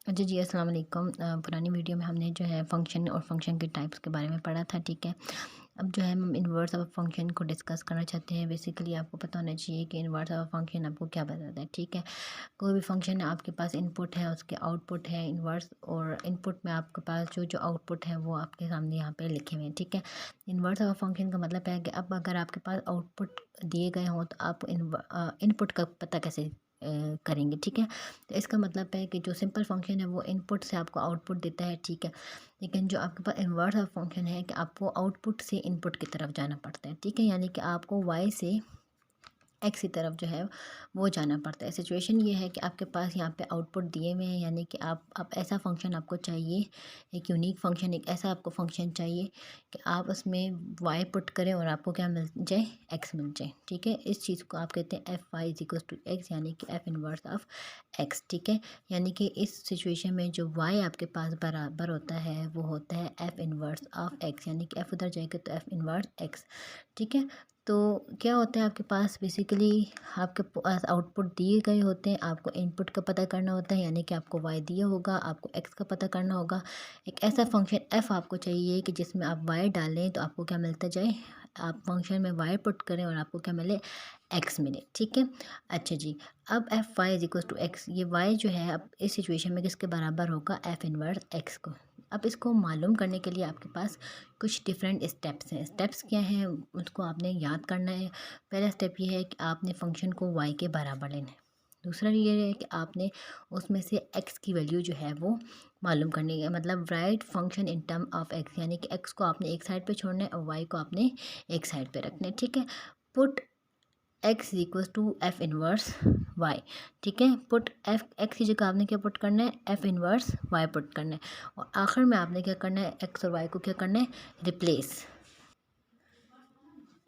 जी, जी, अस्सलाम वालेकुम। पुरानी वीडियो में हमने जो है फ़ंक्शन और फ़ंक्शन के टाइप्स के बारे में पढ़ा था, ठीक है। अब जो है हम इनवर्स ऑफ फ़ंक्शन को डिस्कस करना चाहते हैं। बेसिकली आपको पता होना चाहिए कि इनवर्स ऑफ फ़ंक्शन आपको क्या बताता है, ठीक है। कोई भी फ़ंक्शन है, आपके पास इनपुट है, उसके आउटपुट है इनवर्स, और इनपुट में आपके पास जो आउटपुट है वो आपके सामने यहाँ पे लिखे हुए हैं, ठीक है। इनवर्स ऑफ फ़ंक्शन का मतलब है कि अब अगर आपके पास आउटपुट दिए गए हों तो आप इनपुट का पता कैसे करेंगे, ठीक है। तो इसका मतलब है कि जो सिंपल फंक्शन है वो इनपुट से आपको आउटपुट देता है, ठीक है। लेकिन जो आपके पास इन्वर्स ऑफ फंक्शन है कि आपको आउटपुट से इनपुट की तरफ जाना पड़ता है, ठीक है। यानी कि आपको वाई से एक्स की तरफ जो है वो जाना पड़ता है। सिचुएशन ये है कि आपके पास यहाँ पे आउटपुट दिए हुए हैं, यानी कि आप ऐसा फंक्शन आपको चाहिए, एक यूनिक फंक्शन, एक ऐसा आपको फंक्शन चाहिए कि आप उसमें वाई पुट करें और आपको क्या मिल जाए, एक्स मिल जाए, ठीक है। इस चीज़ को आप कहते हैं f y is equal to x, यानी कि एफ इनवर्स ऑफ एक्स, ठीक है। यानी कि इस सिचुएशन में जो वाई आपके पास बराबर होता है वो होता है एफ इनवर्स ऑफ एक्स, यानी कि एफ उधर जाएगा तो एफ इनवर्स एक्स, ठीक है। तो क्या होता है आपके पास, बेसिकली आपके पास आउटपुट दिए गए होते हैं, आपको इनपुट का पता करना होता है, यानी कि आपको वाई दिया होगा, आपको एक्स का पता करना होगा। एक ऐसा फंक्शन एफ आपको चाहिए कि जिसमें आप वाई डालें तो आपको क्या मिलता जाए, आप फंक्शन में वाई पुट करें और आपको क्या मिले, एक्स मिले, ठीक है। अच्छा जी, अब f y is equal to x, ये वाई जो है अब इस सिचुएशन में किसके बराबर होगा, एफ इनवर्स एक्स को। अब इसको मालूम करने के लिए आपके पास कुछ डिफरेंट स्टेप्स हैं। स्टेप्स क्या हैं उसको आपने याद करना है। पहला स्टेप ये है कि आपने फंक्शन को वाई के बराबर लेना है। दूसरा ये है कि आपने उसमें से एक्स की वैल्यू जो है वो मालूम करनी है, मतलब right function in term of x, यानी कि एक्स को आपने एक साइड पे छोड़ना है और वाई को आपने एक साइड पे रखना है, ठीक है। Put x equals to f inverse y, ठीक है। पुट एफ एक्स की जगह आपने क्या पुट करना है, एफ इनवर्स वाई पुट करना है, और आखिर में आपने क्या करना है, एक्स और वाई को क्या करना है, रिप्लेस।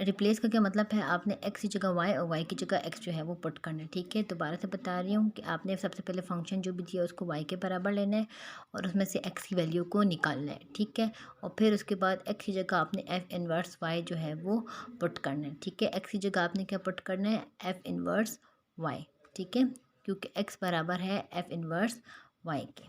रिप्लेस का क्या मतलब है, आपने एक्स की जगह वाई और वाई की जगह एक्स जो है वो पुट करना है, ठीक है। दोबारा से बता रही हूँ कि आपने सबसे पहले फंक्शन जो भी दिया उसको वाई के बराबर लेना है और उसमें से एक्स की वैल्यू को निकालना है, ठीक है। और फिर उसके बाद एक्स की जगह आपने एफ इनवर्स वाई जो है वो पुट करना है, ठीक है। एक्स की जगह आपने क्या पुट करना है, एफ इनवर्स वाई, ठीक है, क्योंकि एक्स बराबर है एफ इनवर्स वाई के,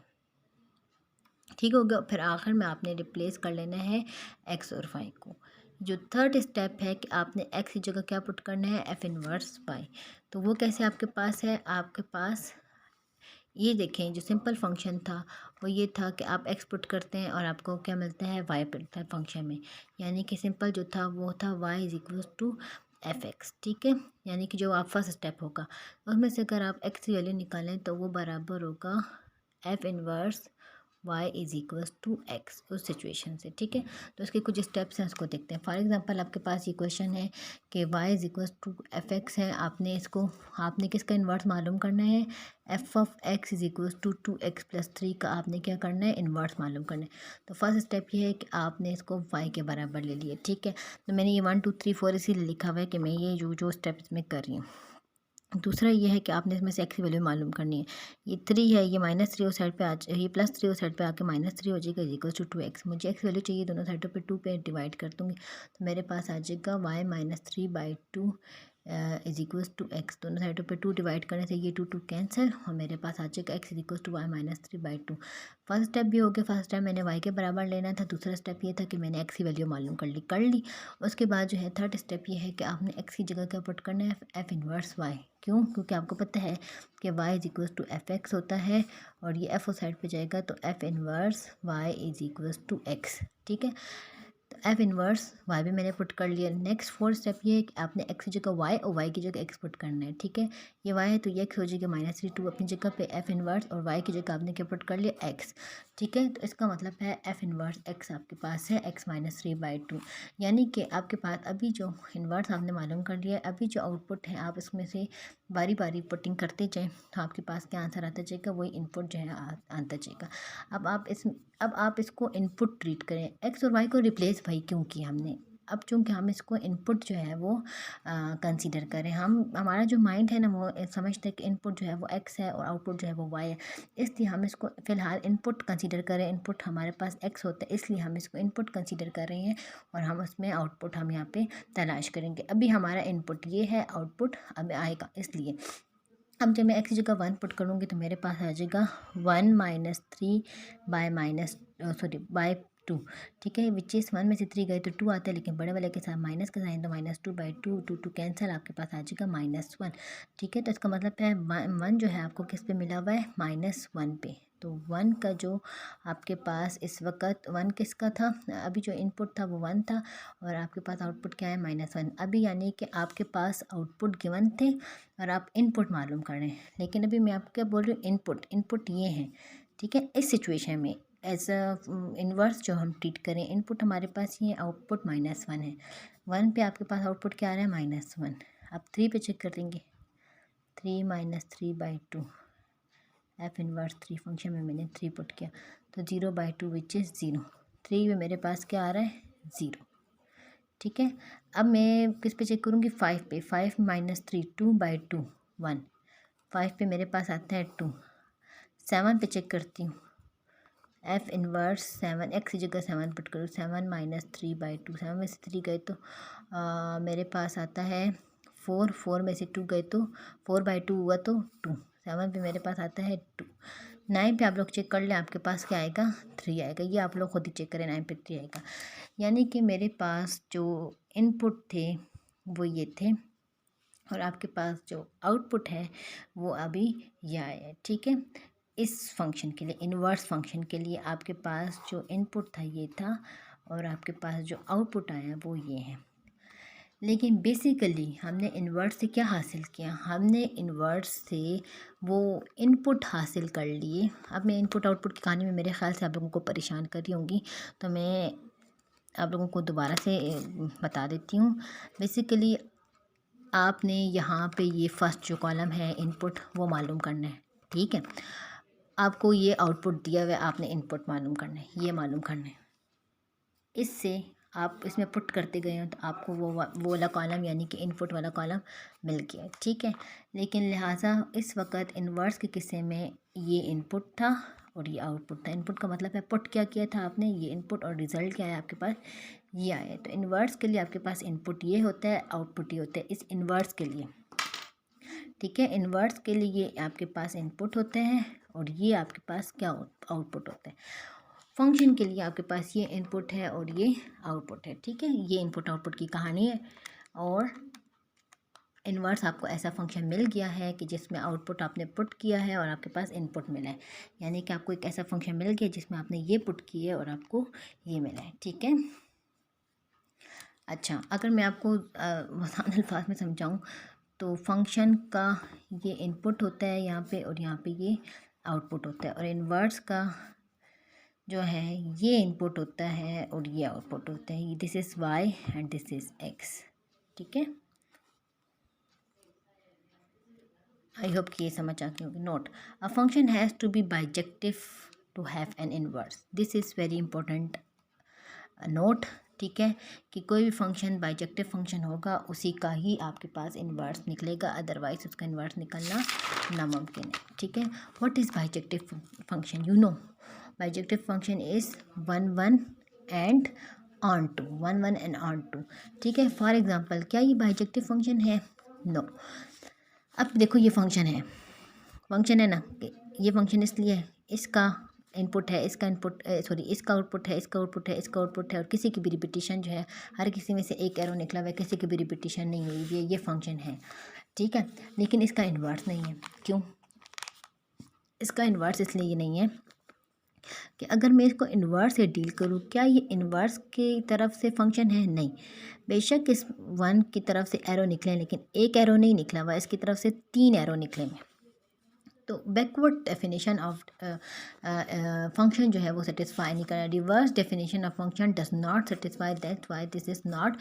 ठीक हो गया। फिर आखिर में आपने रिप्लेस कर लेना है एक्स और वाई को। जो थर्ड स्टेप है कि आपने एक्स की जगह क्या पुट करना है, एफ इनवर्स वाई। तो वो कैसे आपके पास है, आपके पास ये देखें, जो सिंपल फंक्शन था वो ये था कि आप एक्स पुट करते हैं और आपको क्या मिलता है, वाई मिलता है फंक्शन में। यानी कि सिंपल जो था वो था y is equal to f x, ठीक है। यानी कि जो आप फर्स्ट स्टेप होगा उसमें से अगर आप एक्स की वैल्यू निकालें तो वो बराबर होगा f inverse y is equals to x, उस सिचुएशन से, ठीक है। तो उसके कुछ स्टेप्स हैं, उसको देखते हैं। फॉर एग्जांपल आपके पास ये क्वेश्चन है कि y is equals to f x है, आपने किसका इन्वर्स मालूम करना है, f of x is equals to 2x plus 3 का आपने क्या करना है, इन्वर्स मालूम करना है। तो फर्स्ट स्टेप ये है कि आपने इसको y के बराबर ले लिया, ठीक है। तो मैंने ये 1 2 3 4 इसीलिए लिखा हुआ है कि मैं ये जो स्टेप्स में कर रही हूँ। दूसरा ये है कि आपने इसमें से एक्स की वैल्यू मालूम करनी है। ये 3 है, ये -3 उस साइड पे ये +3 उस साइड पे आके -3 हो जाएगा, इक्वल टू 2x। मुझे एक्स वैल्यू चाहिए, दोनों साइडों पे 2 पे डिवाइड कर दूँगी तो मेरे पास आ जाएगा y-3/2 is equals to x. दोनों साइडों पे 2 डिवाइड करने से ये 2 कैंसिल और मेरे पास आ जाएगा x is equals to y-3/2। First step भी हो गया, फर्स्ट टाइम मैंने y के बराबर लेना था। दूसरा स्टेप ये था कि मैंने x की वैल्यू मालूम कर ली। उसके बाद जो है थर्ड स्टेप ये है कि आपने x की जगह क्या पुट करना है, एफ इनवर्स y। क्यों, क्योंकि आपको पता है कि y is equals to f x होता है और ये f उस साइड पे जाएगा तो f inverse y is equals to x, ठीक है। तो एफ इनवर्स वाई भी मैंने पुट कर लिया। नेक्स्ट फोर्थ स्टेप ये है कि आपने एक्स की जगह वाई और वाई की जगह एक्स पुट करना है, ठीक है। ये वाई है तो ये एक्स हो जाएगा -3 अपनी जगह पे, एफ इनवर्स और वाई की जगह आपने क्या पुट कर लिया, एक्स, ठीक है। तो इसका मतलब है एफ इनवर्स एक्स आपके पास है x-3/2, यानी कि आपके पास अभी जो इन्वर्स आपने मालूम कर लिया है, अभी जो आउटपुट है आप इसमें से बारी बारी पुटिंग करते जाएँ तो आपके पास क्या आंसर आता जाएगा, वही इनपुट जो है आता जाएगा। अब आप इसको इनपुट ट्रीट करें, एक्स और वाई को रिप्लेस भाई क्यों किया हमने, अब चूँकि हम इसको इनपुट जो है वो कंसीडर करें, हमारा जो माइंड है ना वो समझते हैं कि इनपुट जो है वो एक्स है और आउटपुट जो है वो वाई है, इसलिए हम इसको फ़िलहाल इनपुट कंसीडर करें। इनपुट हमारे पास एक्स होता है इसलिए हम इसको इनपुट कंसीडर कर रहे हैं और हम उसमें आउटपुट हम यहाँ पे तलाश करेंगे। अभी हमारा इनपुट ये है, आउटपुट अब आएगा, इसलिए अब जब मैं एक्स की जगह 1 पुट करूँगी तो मेरे पास आ जाएगा 1 माइनस 3 बाय बाय 2, ठीक है, विच इज़ 1 में से 3 गए तो 2 आता है, लेकिन बड़े वाले के साथ माइनस का साइन तो -2/2, 2 कैंसिल, आपके पास आ जाएगा -1, ठीक है। तो इसका मतलब है 1 जो है आपको किस पे मिला हुआ है, -1 पे। तो 1 का जो आपके पास इस वक्त 1 किसका था, अभी जो इनपुट था वो 1 था, और आपके पास आउटपुट क्या है, -1। अभी यानी कि आपके पास आउटपुट गिवन थे और आप इनपुट मालूम कर रहे हैं, लेकिन अभी मैं आपको क्या बोल रही हूँ, इनपुट ये है, ठीक है। इस सिचुएशन में एज अ इन्वर्स जो हम ट्रीट करें, इनपुट हमारे पास ये, आउटपुट -1 है, 1 पे आपके पास आउटपुट क्या आ रहा है, -1। आप 3 पे चेक कर देंगे, 3 माइनस 3/2, एफ इनवर्स 3 फंक्शन में मैंने 3 पुट किया तो 0/2 विच इज़ 0, 3 में मेरे पास क्या आ रहा है, 0, ठीक है। अब मैं किस पे चेक करूँगी, 5 पे, 5 माइनस 3, 2/2, 1, 5 पे मेरे पास आता है 2, 7 पे चेक करती हूँ, एफ इनवर्स 7, एक्स की जगह 7 पुट करूँ, 7 माइनस 3/2, 7 में से 3 गए तो मेरे पास आता है 4, 4 में से 2 गए तो 4/2 हुआ तो 2, 7 पे मेरे पास आता है 2, 9 पे आप लोग चेक कर लें, आपके पास क्या आएगा, 3 आएगा, ये आप लोग खुद ही चेक करें, 9 पे 3 आएगा, यानी कि मेरे पास जो इनपुट थे वो ये थे, और आपके पास जो आउटपुट है वो अभी ये आया है, ठीक है। इस फंक्शन के लिए, इन्वर्स फंक्शन के लिए आपके पास जो इनपुट था ये था, और आपके पास जो आउटपुट आया वो ये है। लेकिन बेसिकली हमने इन्वर्स से क्या हासिल किया, हमने इन्वर्स से वो इनपुट हासिल कर लिए। अब मैं इनपुट आउटपुट की कहानी में मेरे ख़्याल से आप लोगों को परेशान कर रही होंगी, तो मैं आप लोगों को दोबारा से बता देती हूँ। बेसिकली आपने यहाँ पे ये फर्स्ट जो कॉलम है इनपुट वो मालूम करना है, ठीक है। आपको ये आउटपुट दिया हुआ है, आपने इनपुट मालूम करना है, ये मालूम करना है। इससे आप इसमें पुट करते गए हो तो आपको वो वाला कॉलम यानी कि इनपुट वाला कॉलम मिल गया, ठीक है। लेकिन लिहाजा इस वक्त इन्वर्स के किस्से में ये इनपुट था और ये आउटपुट था। इनपुट का मतलब है पुट क्या किया था आपने, ये इनपुट, और रिज़ल्ट क्या है आपके पास, ये आया। तो इन्वर्स के लिए आपके पास इनपुट ये होता है, आउटपुट ये होता है, इस इन्वर्स के लिए, ठीक है। इन्वर्स के लिए आपके पास इनपुट होते हैं और ये आपके पास क्या आउटपुट होता है। फंक्शन के लिए आपके पास ये इनपुट है और ये आउटपुट है, ठीक है। ये इनपुट आउटपुट की कहानी है, और इन्वर्स आपको ऐसा फंक्शन मिल गया है कि जिसमें आउटपुट आपने पुट किया है और आपके पास इनपुट मिला है, यानी कि आपको एक ऐसा फंक्शन मिल गया जिसमें आपने ये पुट किया है और आपको ये मिला है, ठीक है। अच्छा, अगर मैं आपको आसान अल्फाज में समझाऊँ तो फंक्शन का ये इनपुट होता है यहाँ पे, और यहाँ पे ये आउटपुट होता है, और इन्वर्स का जो है ये इनपुट होता है और ये आउटपुट होता है। This is y and this is x, ठीक है। आई होप कि ये समझ आती होगी। Note, a function has to be bijective to have an inverse, this is very important note, ठीक है, कि कोई भी फंक्शन बाइजेक्टिव फंक्शन होगा उसी का ही आपके पास इन्वर्स निकलेगा, अदरवाइज उसका इन्वर्स निकलना नामुमकिन है, ठीक है। What is bijective function, you know, bijective function is 1 1 and onto, 1 1 and onto, ठीक है। फॉर एग्जांपल क्या ये बाइजेक्टिव फंक्शन है, नो। अब देखो ये फंक्शन है ना, ये फंक्शन इसलिए है, इसका इनपुट है, इसका इनपुट सॉरी इसका आउटपुट है, इसका आउटपुट है, इसका आउटपुट है, और किसी की भी रिपीटिशन जो है, हर किसी में से एक एरो निकला हुआ है, किसी की भी रिपीटिशन नहीं हुई, ये फंक्शन है, ठीक है। लेकिन इसका इन्वर्स नहीं है, क्यों? इसका इन्वर्स इसलिए नहीं है कि अगर मैं इसको इन्वर्स से डील करूँ, क्या ये इन्वर्स की तरफ से फंक्शन है, नहीं। बेशक इस 1 की तरफ से एरो निकले, लेकिन एक एरो नहीं निकला हुआ, इसकी तरफ से 3 एरो निकले हैं। तो बैकवर्ड डेफिनेशन ऑफ फंक्शन जो है वो सेटिस्फाई नहीं कर रहा। Reverse definition of function does not satisfy, that why this is not,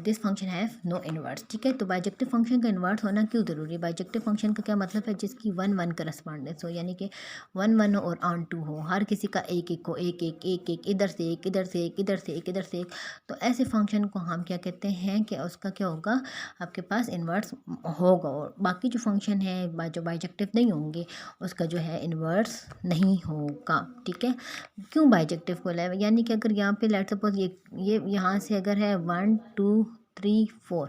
this function have no inverse, ठीक है। तो बाइजेक्टिव फंक्शन का इन्वर्स होना क्यों ज़रूरी है? बाइजेक्टिव फंक्शन का क्या मतलब है? जिसकी 1 1 करस्पॉन्डेंस हो, यानी कि 1 1 और ऑन टू हो, हर किसी का एक एक हो, एक एक एक एक, इधर से एक, इधर से एक, इधर से एक, इधर से एक। तो ऐसे फंक्शन को हम क्या कहते हैं कि उसका क्या होगा, आपके पास इन्वर्स होगा, और बाकी जो फंक्शन है जो बाइजेक्टिव नहीं होंगे उसका जो है इन्वर्स नहीं होगा, ठीक है। क्यों बाइजेक्टिव बोला है? यानी कि अगर यहाँ पे लेट्स सपोज ये यहाँ से अगर है 1 2 3 4,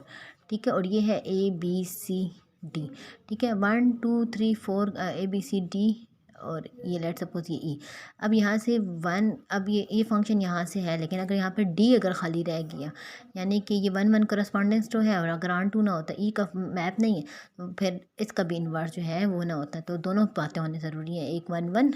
ठीक है, और ये है A B C डी, ठीक है। 1 2 3 4 ABCD और ये लेट सपोज ये ई। अब यहाँ से वन, अब ये फंक्शन यहाँ से है, लेकिन अगर यहाँ पे डी अगर खाली रह गया, यानी कि ये 1 1 करस्पॉन्डेंस तो है, और अगर ऑन टू ना होता, ई का मैप नहीं है, तो फिर इसका भी इन्वर्स जो है वो ना होता। तो दोनों बातें होनी ज़रूरी है, एक 1 1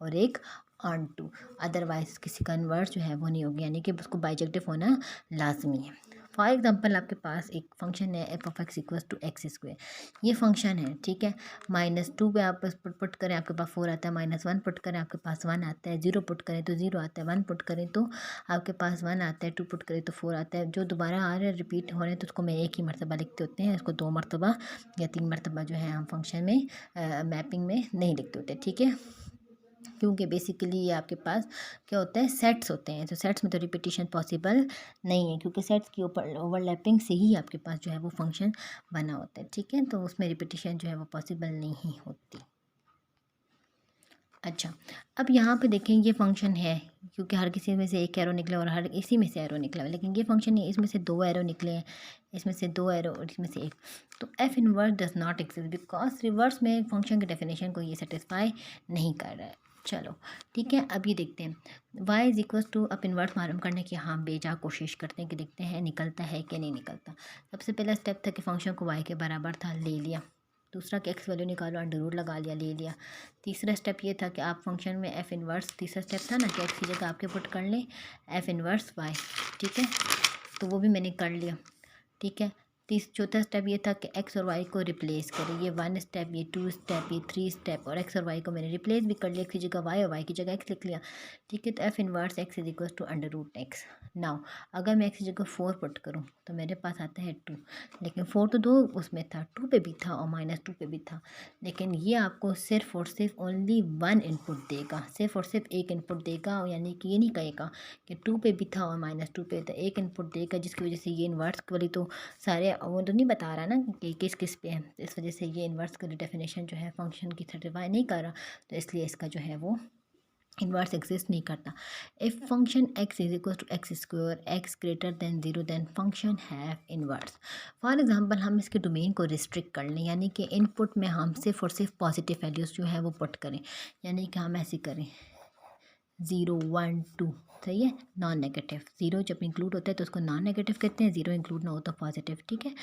और एक ऑन टू, अदरवाइज किसी का इन्वर्स जो है वो नहीं होगी, यानी कि उसको बाइजेक्टिव होना लाजमी है। फॉर एग्जांपल आपके पास एक फंक्शन है f of x equals to x square, ये फंक्शन है, ठीक है। -2 पे आप पुट करें आपके पास 4 आता है, -1 पुट करें आपके पास 1 आता है, 0 पुट करें तो 0 आता है, 1 पुट करें तो आपके पास 1 आता है, 2 पुट करें तो 4 आता है। जो दोबारा आ रहे हैं रिपीट हो रहे हैं तो उसको मैं एक ही मरतबा लिखते होते हैं, इसको 2 मरतबा या 3 मरतबा जो है हम फंक्शन में मैपिंग में नहीं लिखते होते, ठीक है। क्योंकि बेसिकली ये आपके पास क्या होता है, सेट्स होते हैं, तो सेट्स में तो रिपीटिशन पॉसिबल नहीं है, क्योंकि सेट्स की ऊपर ओवरलैपिंग से ही आपके पास जो है वो फंक्शन बना होता है, ठीक है। तो उसमें रिपीटिशन जो है वो पॉसिबल नहीं होती। अच्छा, अब यहाँ पे देखें ये फंक्शन है, क्योंकि हर किसी में से एक एरो निकला और हर इसी में से एरो निकला है, लेकिन ये फंक्शन नहीं, इसमें से 2 एरो निकले हैं, इसमें से 2 एरो और इसमें से एक। तो f inverse does not exist because reverse में फंक्शन की डेफिनेशन को ये सेटिस्फाई नहीं कर रहा है। चलो ठीक है, अब ये देखते हैं y इज इक्वल टू, अब इन्वर्स मालूम करने की हाँ बेजा कोशिश करते हैं कि देखते हैं निकलता है कि नहीं निकलता। सबसे पहला स्टेप था कि फंक्शन को y के बराबर था, ले लिया। दूसरा कि एक्स वैल्यू निकालो, अंडर रूट लगा लिया, ले लिया। तीसरा स्टेप ये था कि आप फंक्शन में एफ इनवर्स, तीसरा स्टेप था ना कि एक्स की जगह आपके पुट कर लें एफ इनवर्स वाई, ठीक है, तो वो भी मैंने कर लिया, ठीक है। चौथा स्टेप ये था कि एक्स और वाई को रिप्लेस करें, ये 1 स्टेप, ये 2 स्टेप, ये 3 स्टेप, और एक्स और वाई को मैंने रिप्लेस भी कर लिया, एक्स की जगह वाई और वाई की जगह एक्स लिख लिया, ठीक है। तो f inverse x is equal to under root x. Now अगर मैं एक्स की जगह 4 पुट करूँ तो मेरे पास आता है 2, लेकिन 4 तो 2 उसमें था, 2 पे भी था और -2 पे भी था, लेकिन ये आपको सिर्फ और सिर्फ ओनली 1 इनपुट देगा, सिर्फ और सिर्फ एक इनपुट देगा, यानी कि ये नहीं कहेगा कि 2 पे भी था और -2 पे था, एक इनपुट देगा, जिसकी वजह से ये इन्वर्स वाली तो सारे वो तो नहीं बता रहा ना कि किस किस पे है, इस वजह से ये इन्वर्स की डेफिनेशन जो है फंक्शन की सेटिस्फाई नहीं कर रहा, तो इसलिए इसका जो है वो इन्वर्स एग्जिस्ट नहीं करता। If function x is equal to x square, x greater than 0, then function have inverse. For example हम इसके डोमेन को रिस्ट्रिक्ट कर लें, यानी कि इनपुट में हम सिर्फ और सिर्फ पॉजिटिव वैल्यूज़ जो है वो पुट करें, यानी कि हम ऐसे करें 0 1 2, सही है, नॉन नेगेटिव। 0 जब इंक्लूड होता है तो उसको नॉन नेगेटिव कहते हैं, 0 इंक्लूड ना हो तो पॉजिटिव, ठीक है।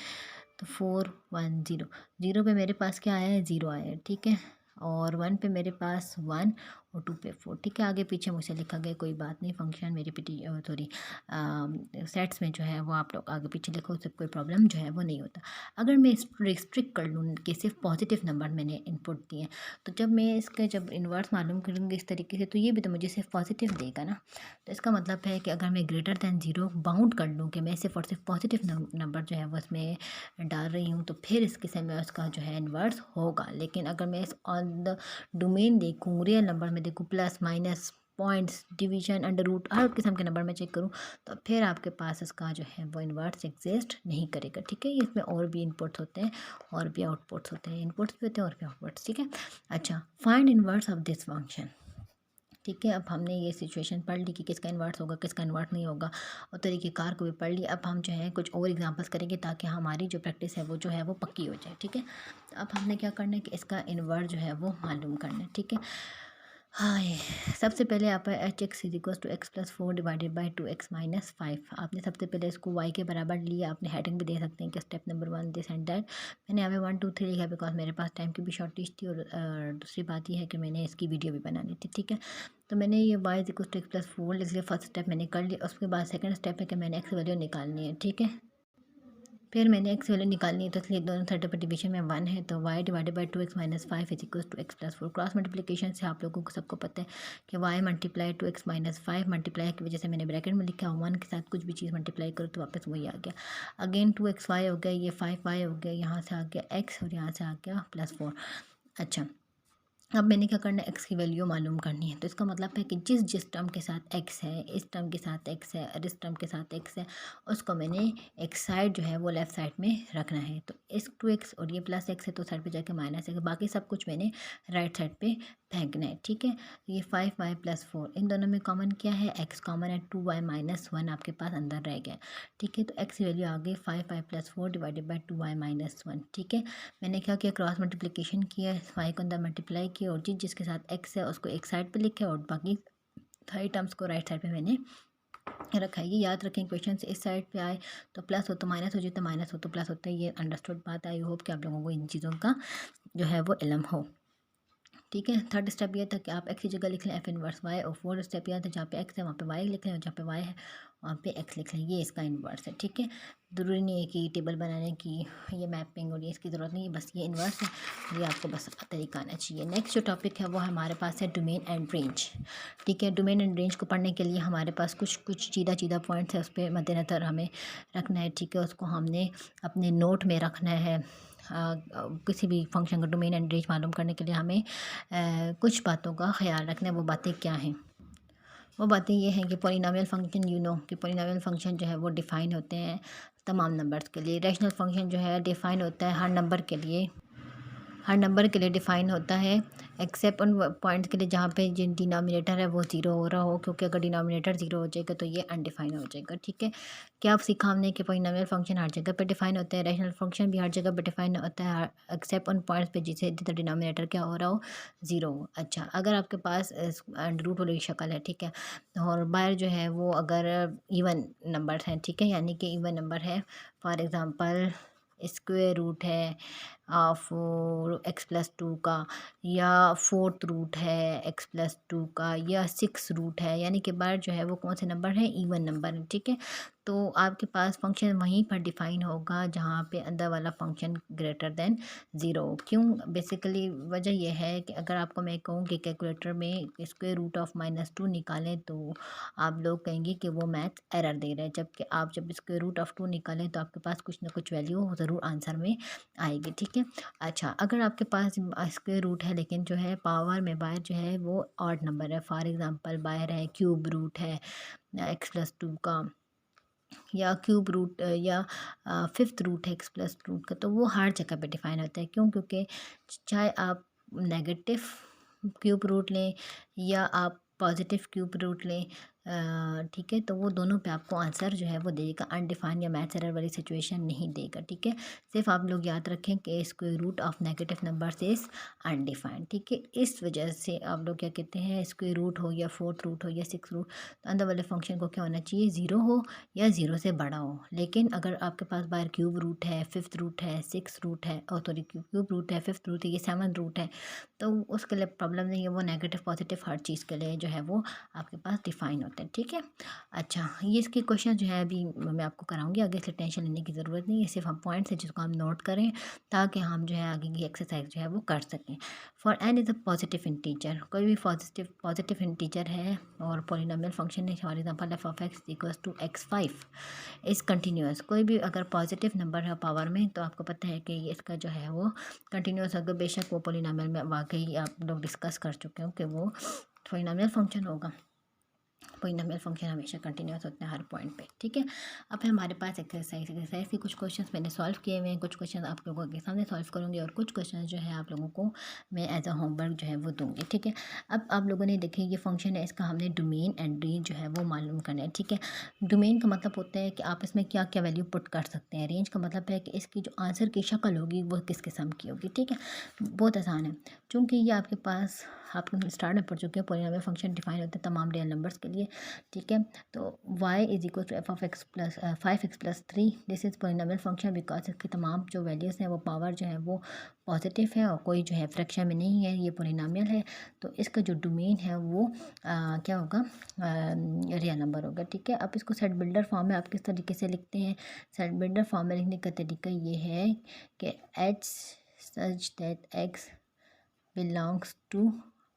तो 4 1 0, 0 पे मेरे पास क्या आया है, 0 आया है, ठीक है, और 1 पे मेरे पास 1 और 2 पे 4, ठीक है। आगे पीछे मुझसे लिखा गया कोई बात नहीं, फंक्शन मेरे सॉरी सेट्स में जो है वो आप लोग आगे पीछे लिखो, उससे कोई प्रॉब्लम जो है वो नहीं होता। अगर मैं रिस्ट्रिक्ट कर लूँ कि सिर्फ पॉजिटिव नंबर मैंने इनपुट दिए, तो जब मैं इसका जब इन्वर्स मालूम करूँगी इस तरीके से, तो ये भी तो मुझे सिर्फ पॉजिटिव देगा ना। तो इसका मतलब है कि अगर मैं ग्रेटर दैन 0 बाउंड कर लूँ कि मैं सिर्फ और सिर्फ पॉजिटिव नंबर जो है वो इसमें डाल रही हूँ, तो फिर इसके समय उसका जो है इन्वर्स होगा। लेकिन अगर मैं इस ऑन द डोमेन देखूँ, रियल नंबर में देखूँ, plus minus points division under root हर किस्म के नंबर में चेक करूँ, तो फिर आपके पास इसका जो है वो इन्वर्स एग्जिस्ट नहीं करेगा, ठीक है। इसमें और भी इनपुट्स होते हैं और भी आउटपुट्स होते हैं, इनपुट्स भी होते हैं और भी आउटपुट्स, ठीक है। अच्छा, find inverse of this function, ठीक है। अब हमने ये सिचुएशन पढ़ ली कि किसका इन्वर्स होगा किसका इन्वर्स नहीं होगा, और तरीक़ेकार को भी पढ़ लिया। अब हम जो है कुछ और एग्जांपल्स करेंगे ताकि हमारी जो प्रैक्टिस है वो जो है वो पक्की हो जाए, ठीक है। तो अब हमने क्या करना है कि इसका इन्वर्स जो है वो मालूम करना है, ठीक है। हाँ, ये सबसे पहले आप h x is equal to x plus 4 divided by 2x minus 5, आपने सबसे पहले इसको y के बराबर लिया। आपने हेडिंग भी दे सकते हैं कि step number 1 this and that. मैंने यहाँ पे 1 2 3 लिखा बिकॉज मेरे पास टाइम की भी शॉर्टेज थी, और दूसरी बात यह है कि मैंने इसकी वीडियो भी बनानी थी, ठीक है। तो मैंने ये y is equal to x plus 4 लिख लिया, फर्स्ट स्टेप मैंने कर लिया। उसके बाद सेकंड स्टेप है कि मैंने एक्स वैल्यू निकालनी है, ठीक है। फिर मैंने एक्स वैल्यू निकालनी है, तो इसलिए दोनों थर्ड पर डिवीजन में 1 है, तो y divided by 2x minus 5 is equal to x plus 4। Cross multiplication से आप लोगों को सबको पता है कि y multiply 2x minus 5 multiply की वजह से मैंने ब्रैकेट में लिखा, 1 के साथ कुछ भी चीज़ मल्टीप्लाई करो तो वापस वही आ गया। अगेन 2xy हो गया, ये 5y हो गया, यहाँ से आ गया x और यहाँ से आ गया +4। अच्छा, अब मैंने क्या करना है, एक्स की वैल्यू मालूम करनी है। तो इसका मतलब है कि जिस जिस टर्म के साथ एक्स है, इस टर्म के साथ एक्स है और इस टर्म के साथ एक्स है, उसको मैंने एक साइड जो है वो लेफ़्ट साइड में रखना है। तो इस 2x और ये +x है तो साइड पे जाके -x, बाकी सब कुछ मैंने राइट साइड पे फेंकना है, ठीक है। तो ये 5y+4 इन दोनों में कॉमन क्या है, x कॉमन है, 2y-1 आपके पास अंदर रह गया, ठीक है। तो x की वैल्यू आ गई 5y+4 डिवाइडेड बाई 2y-1, ठीक है। मैंने क्या किया, क्रॉस मल्टीप्लिकेशन किया, y को अंदर मल्टीप्लाई किया और जिसके साथ x है उसको एक साइड पे लिखा और बाकी सारी टर्म्स को राइट साइड पे मैंने रखा है। ये याद रखें, क्वेश्चन इस साइड पे आए तो प्लस हो तो माइनस हो जाए, तो माइनस हो तो प्लस होता है। ये अंडरस्टूड बात है। आई होप कि आप लोगों को इन चीज़ों का जो है वो इल्म हो, ठीक है। थर्ड स्टेप ये था कि आप एक्स की जगह लिख लें एफ इनवर्स वाई, और फोर्थ स्टेप यह था जहाँ पे एक्स है वहाँ पे वाई लिख लें और जहाँ पे वाई है वहाँ पे एक्स लिख लें। ये इसका इन्वर्स है, ठीक है। ज़रूरी नहीं है कि टेबल बनाने की ये मैपिंग और ये इसकी ज़रूरत नहीं है, बस ये इन्वर्स है, ये आपको बस तरीका आना चाहिए। नेक्स्ट जो टॉपिक है वो हमारे पास है डोमेन एंड रेंज, ठीक है। डोमेन एंड रेंज को पढ़ने के लिए हमारे पास कुछ सीधा सीधा पॉइंट्स है, उस पर मद्देनज़र हमें रखना है, ठीक है। उसको हमने अपने नोट में रखना है। किसी भी फंक्शन का डोमेन एंड रेंज मालूम करने के लिए हमें कुछ बातों का ख्याल रखना है। वो बातें क्या हैं, वो बातें ये हैं कि पॉलिनोमियल फंक्शन, यू नो कि पॉलिनोमियल फंक्शन जो है वो डिफ़ाइन होते हैं तमाम नंबर्स के लिए। रैशनल फंक्शन जो है डिफ़ाइन होता है हर नंबर के लिए, हर नंबर के लिए डिफ़ाइन होता है, एक्सेप्ट उन पॉइंट्स के लिए जहाँ पे जिन डिनोमिनेटर है वो ज़ीरो हो रहा हो, क्योंकि अगर डिनोमिनेटर ज़ीरो हो जाएगा तो ये अनडिफाइन हो जाएगा, ठीक है। क्या आप सीखा हमने कि पॉलिनोमियल फंक्शन हर जगह पे डिफ़ाइन होते हैं, रैशनल फंक्शन भी हर जगह पे डिफ़ाइन होता है एक्सेप्ट उन पॉइंट्स पे जिधर डिनोमिनेटर क्या हो रहा हो, ज़ीरो हो। अच्छा, अगर आपके पास अंडर रूट वाली शक्ल है, ठीक है, और बाहर जो है वो अगर इवन नंबर हैं, ठीक है, यानी कि इवन नंबर है, फॉर एग्ज़ाम्पल स्क्वेयर रूट है ऑफ x+2 का, या फोर्थ रूट है x+2 का, या सिक्स रूट है, यानी कि बार जो है वो कौन से नंबर है, इवन नंबर है, ठीक है। तो आपके पास फंक्शन वहीं पर डिफ़ाइन होगा जहाँ पे अंदर वाला फंक्शन ग्रेटर देन ज़ीरो। क्यों, बेसिकली वजह यह है कि अगर आपको मैं कहूँ कि कैलकुलेटर में स्क्वायर रूट ऑफ -2 निकालें तो आप लोग कहेंगे कि वो मैथ एरर दे रहा है, जबकि आप जब स्क्वायर रूट ऑफ 2 निकालें तो आपके पास कुछ ना कुछ वैल्यू ज़रूर आंसर में आएगी, ठीक है। अच्छा, अगर आपके पास स्क्वायर रूट है लेकिन जो है पावर में बाहर जो है वो ऑड नंबर है, फॉर एग्जांपल बाहर है क्यूब रूट है x+2 का, या क्यूब रूट या फिफ्थ रूट है x+2 का, तो वो हर जगह पे डिफाइन होता है। क्यों, क्योंकि चाहे आप नेगेटिव क्यूब रूट लें या आप पॉजिटिव क्यूब रूट लें, ठीक है, तो वो दोनों पे आपको आंसर जो है वो देगा, अनडिफाइन या मैथ्स एरर वाली सिचुएशन नहीं देगा, ठीक है। सिर्फ आप लोग याद रखें कि square root of negative number is undefined, ठीक है। इस वजह से आप लोग क्या कहते हैं, स्क्वायर रूट हो या फोर्थ रूट हो या सिक्स रूट, तो अंदर वाले फंक्शन को क्या होना चाहिए, ज़ीरो हो या ज़ीरो से बड़ा हो। लेकिन अगर आपके पास बाहर क्यूब रूट है, फिफ्थ रूट है, सिक्स रूट है, और सॉरी क्यूब रूट है, फिफ्थ रूट है, ये सेवन रूट है, तो उसके लिए प्रॉब्लम नहीं है, वो नेगेटिव पॉजिटिव हर चीज़ के लिए जो है वो आपके पास डिफाइन होता है, ठीक है। अच्छा, ये इसके क्वेश्चन जो है अभी मैं आपको कराऊंगी आगे, इसलिए टेंशन लेने की ज़रूरत नहीं है, सिर्फ हम पॉइंट्स है जिसको हम नोट करें ताकि हम जो है आगे की एक्सरसाइज जो है वो कर सकें। For n is a positive integer, कोई भी पॉजिटिव इंटीजर है और पॉलिनोमियल फंक्शन है, for example f of x equals to x5 is continuous. कोई भी अगर पॉजिटिव नंबर है पावर में तो आपको पता है कि ये इसका जो है वो कंटिन्यूस होगा, बेशक वो पॉलिनोमियल में वाकई आप लोग डिस्कस कर चुके हो कि वो पॉलिनोमियल फंक्शन होगा। पॉलिनोमियल फंक्शन हमेशा कंटिन्यूस होते हैं हर पॉइंट पे, ठीक है। अब है हमारे पास एक्सरसाइज के कुछ क्वेश्चंस मैंने सॉल्व किए हुए हैं, कुछ क्वेश्चन आप लोगों के सामने सॉल्व करूंगी और कुछ क्वेश्चन जो है आप लोगों को मैं एज अ होमवर्क जो है वो दूंगी, ठीक है। अब आप लोगों ने देखिए ये फंक्शन है, इसका हमने डोमेन एंड रेंज जो है वो मालूम करना है, ठीक है। डोमेन का मतलब होता है कि आप इसमें क्या क्या वैल्यू पुट कर सकते हैं, रेंज का मतलब है कि इसकी जो आंसर की शक्ल होगी वो किस किस्म की होगी, ठीक है। बहुत आसान है, चूँकि ये आपके पास आप स्टार्ट में पढ़ चुके हैं, पॉलिनोमियल फंक्शन डिफाइन होते हैं तमाम रियल नंबर्स के लिए, ठीक है। तो y is equal to f of x plus 5x+3, this is polynomial function because इसकी तमाम जो वैल्यूज़ हैं वो पावर जो है वो पॉजिटिव है और कोई जो है फ्रैक्शन में नहीं है, ये पॉलिनोमियल है। तो इसका जो डोमेन है वो क्या होगा, रियल नंबर होगा, ठीक है। अब इसको सेट बिल्डर फॉर्म में आप किस तरीके से लिखते हैं, सेट बिल्डर फॉर्म में लिखने का तरीका ये है कि h such that x belongs to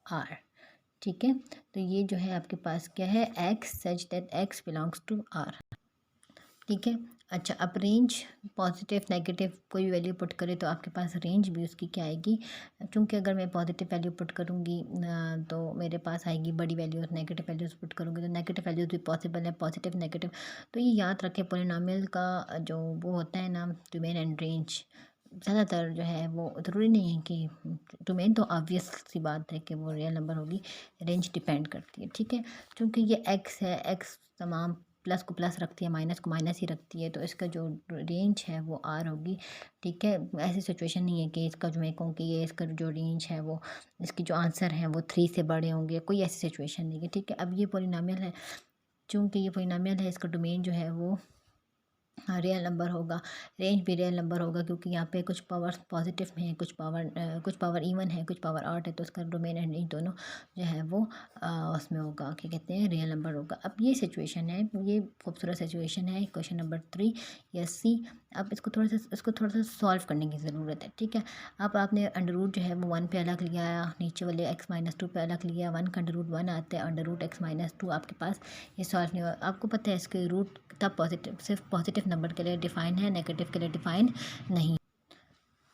r, ठीक है। तो ये जो है आपके पास क्या है, x such that x belongs to r, ठीक है। अच्छा, अब रेंज पॉजिटिव नेगेटिव कोई भी वैल्यू पुट करे तो आपके पास रेंज भी उसकी क्या आएगी, क्योंकि अगर मैं पॉजिटिव वैल्यू पुट करूँगी तो मेरे पास आएगी बड़ी वैल्यूज़, नेगेटिव वैल्यूज़ पुट करूँगी तो नेगेटिव वैल्यूज़ भी पॉसिबल है, पॉजिटिव नेगेटिव। तो ये याद रखें, पॉलिनोमियल का जो वो होता है ना डोमेन एंड रेंज, ज़्यादातर जो है वो ज़रूरी नहीं है कि डोमेन तो ऑब्वियस सी बात है कि वो रियल नंबर होगी, रेंज डिपेंड करती है, ठीक है। क्योंकि ये एक्स है, एक्स तमाम प्लस को प्लस रखती है, माइनस को माइनस ही रखती है, तो इसका जो रेंज है वो आर होगी, ठीक है। ऐसी सिचुएशन नहीं है कि इसका जो मैं कहूँ कि ये इसका जो रेंज है वो इसकी जो आंसर है वो 3 से बड़े होंगे, कोई ऐसी सिचुएशन नहीं है, ठीक है। अब ये पॉलिनोमियल है, चूँकि ये पॉलिनोमियल है, इसका डोमेन जो है वो हाँ रियल नंबर होगा, रेंज भी रियल नंबर होगा, क्योंकि यहाँ पे कुछ पावर्स पॉजिटिव में है, कुछ पावर इवन है, कुछ पावर ऑड है, तो उसका डोमेन एंड रेंज दोनों जो है वो उसमें होगा, क्या कहते हैं, रियल नंबर होगा। अब ये सिचुएशन है, ये खूबसूरत सिचुएशन है, क्वेश्चन नंबर 3 या सी। अब इसको थोड़ा सा सॉल्व करने की ज़रूरत है, ठीक है। अब आपने अंडर रूट जो है वो 1 पे अलग लिया, नीचे वाले x-2 पे अलग लिया, 1 का अंडर रूट 1 आता है, अंडर रूट x-2 आपके पास ये सॉल्व नहीं हुआ। आपको पता है इसके रूट तब पॉजिटिव सिर्फ पॉजिटिव नंबर के लिए डिफ़ाइन है, नेगेटिव के लिए डिफ़ाइन नहीं,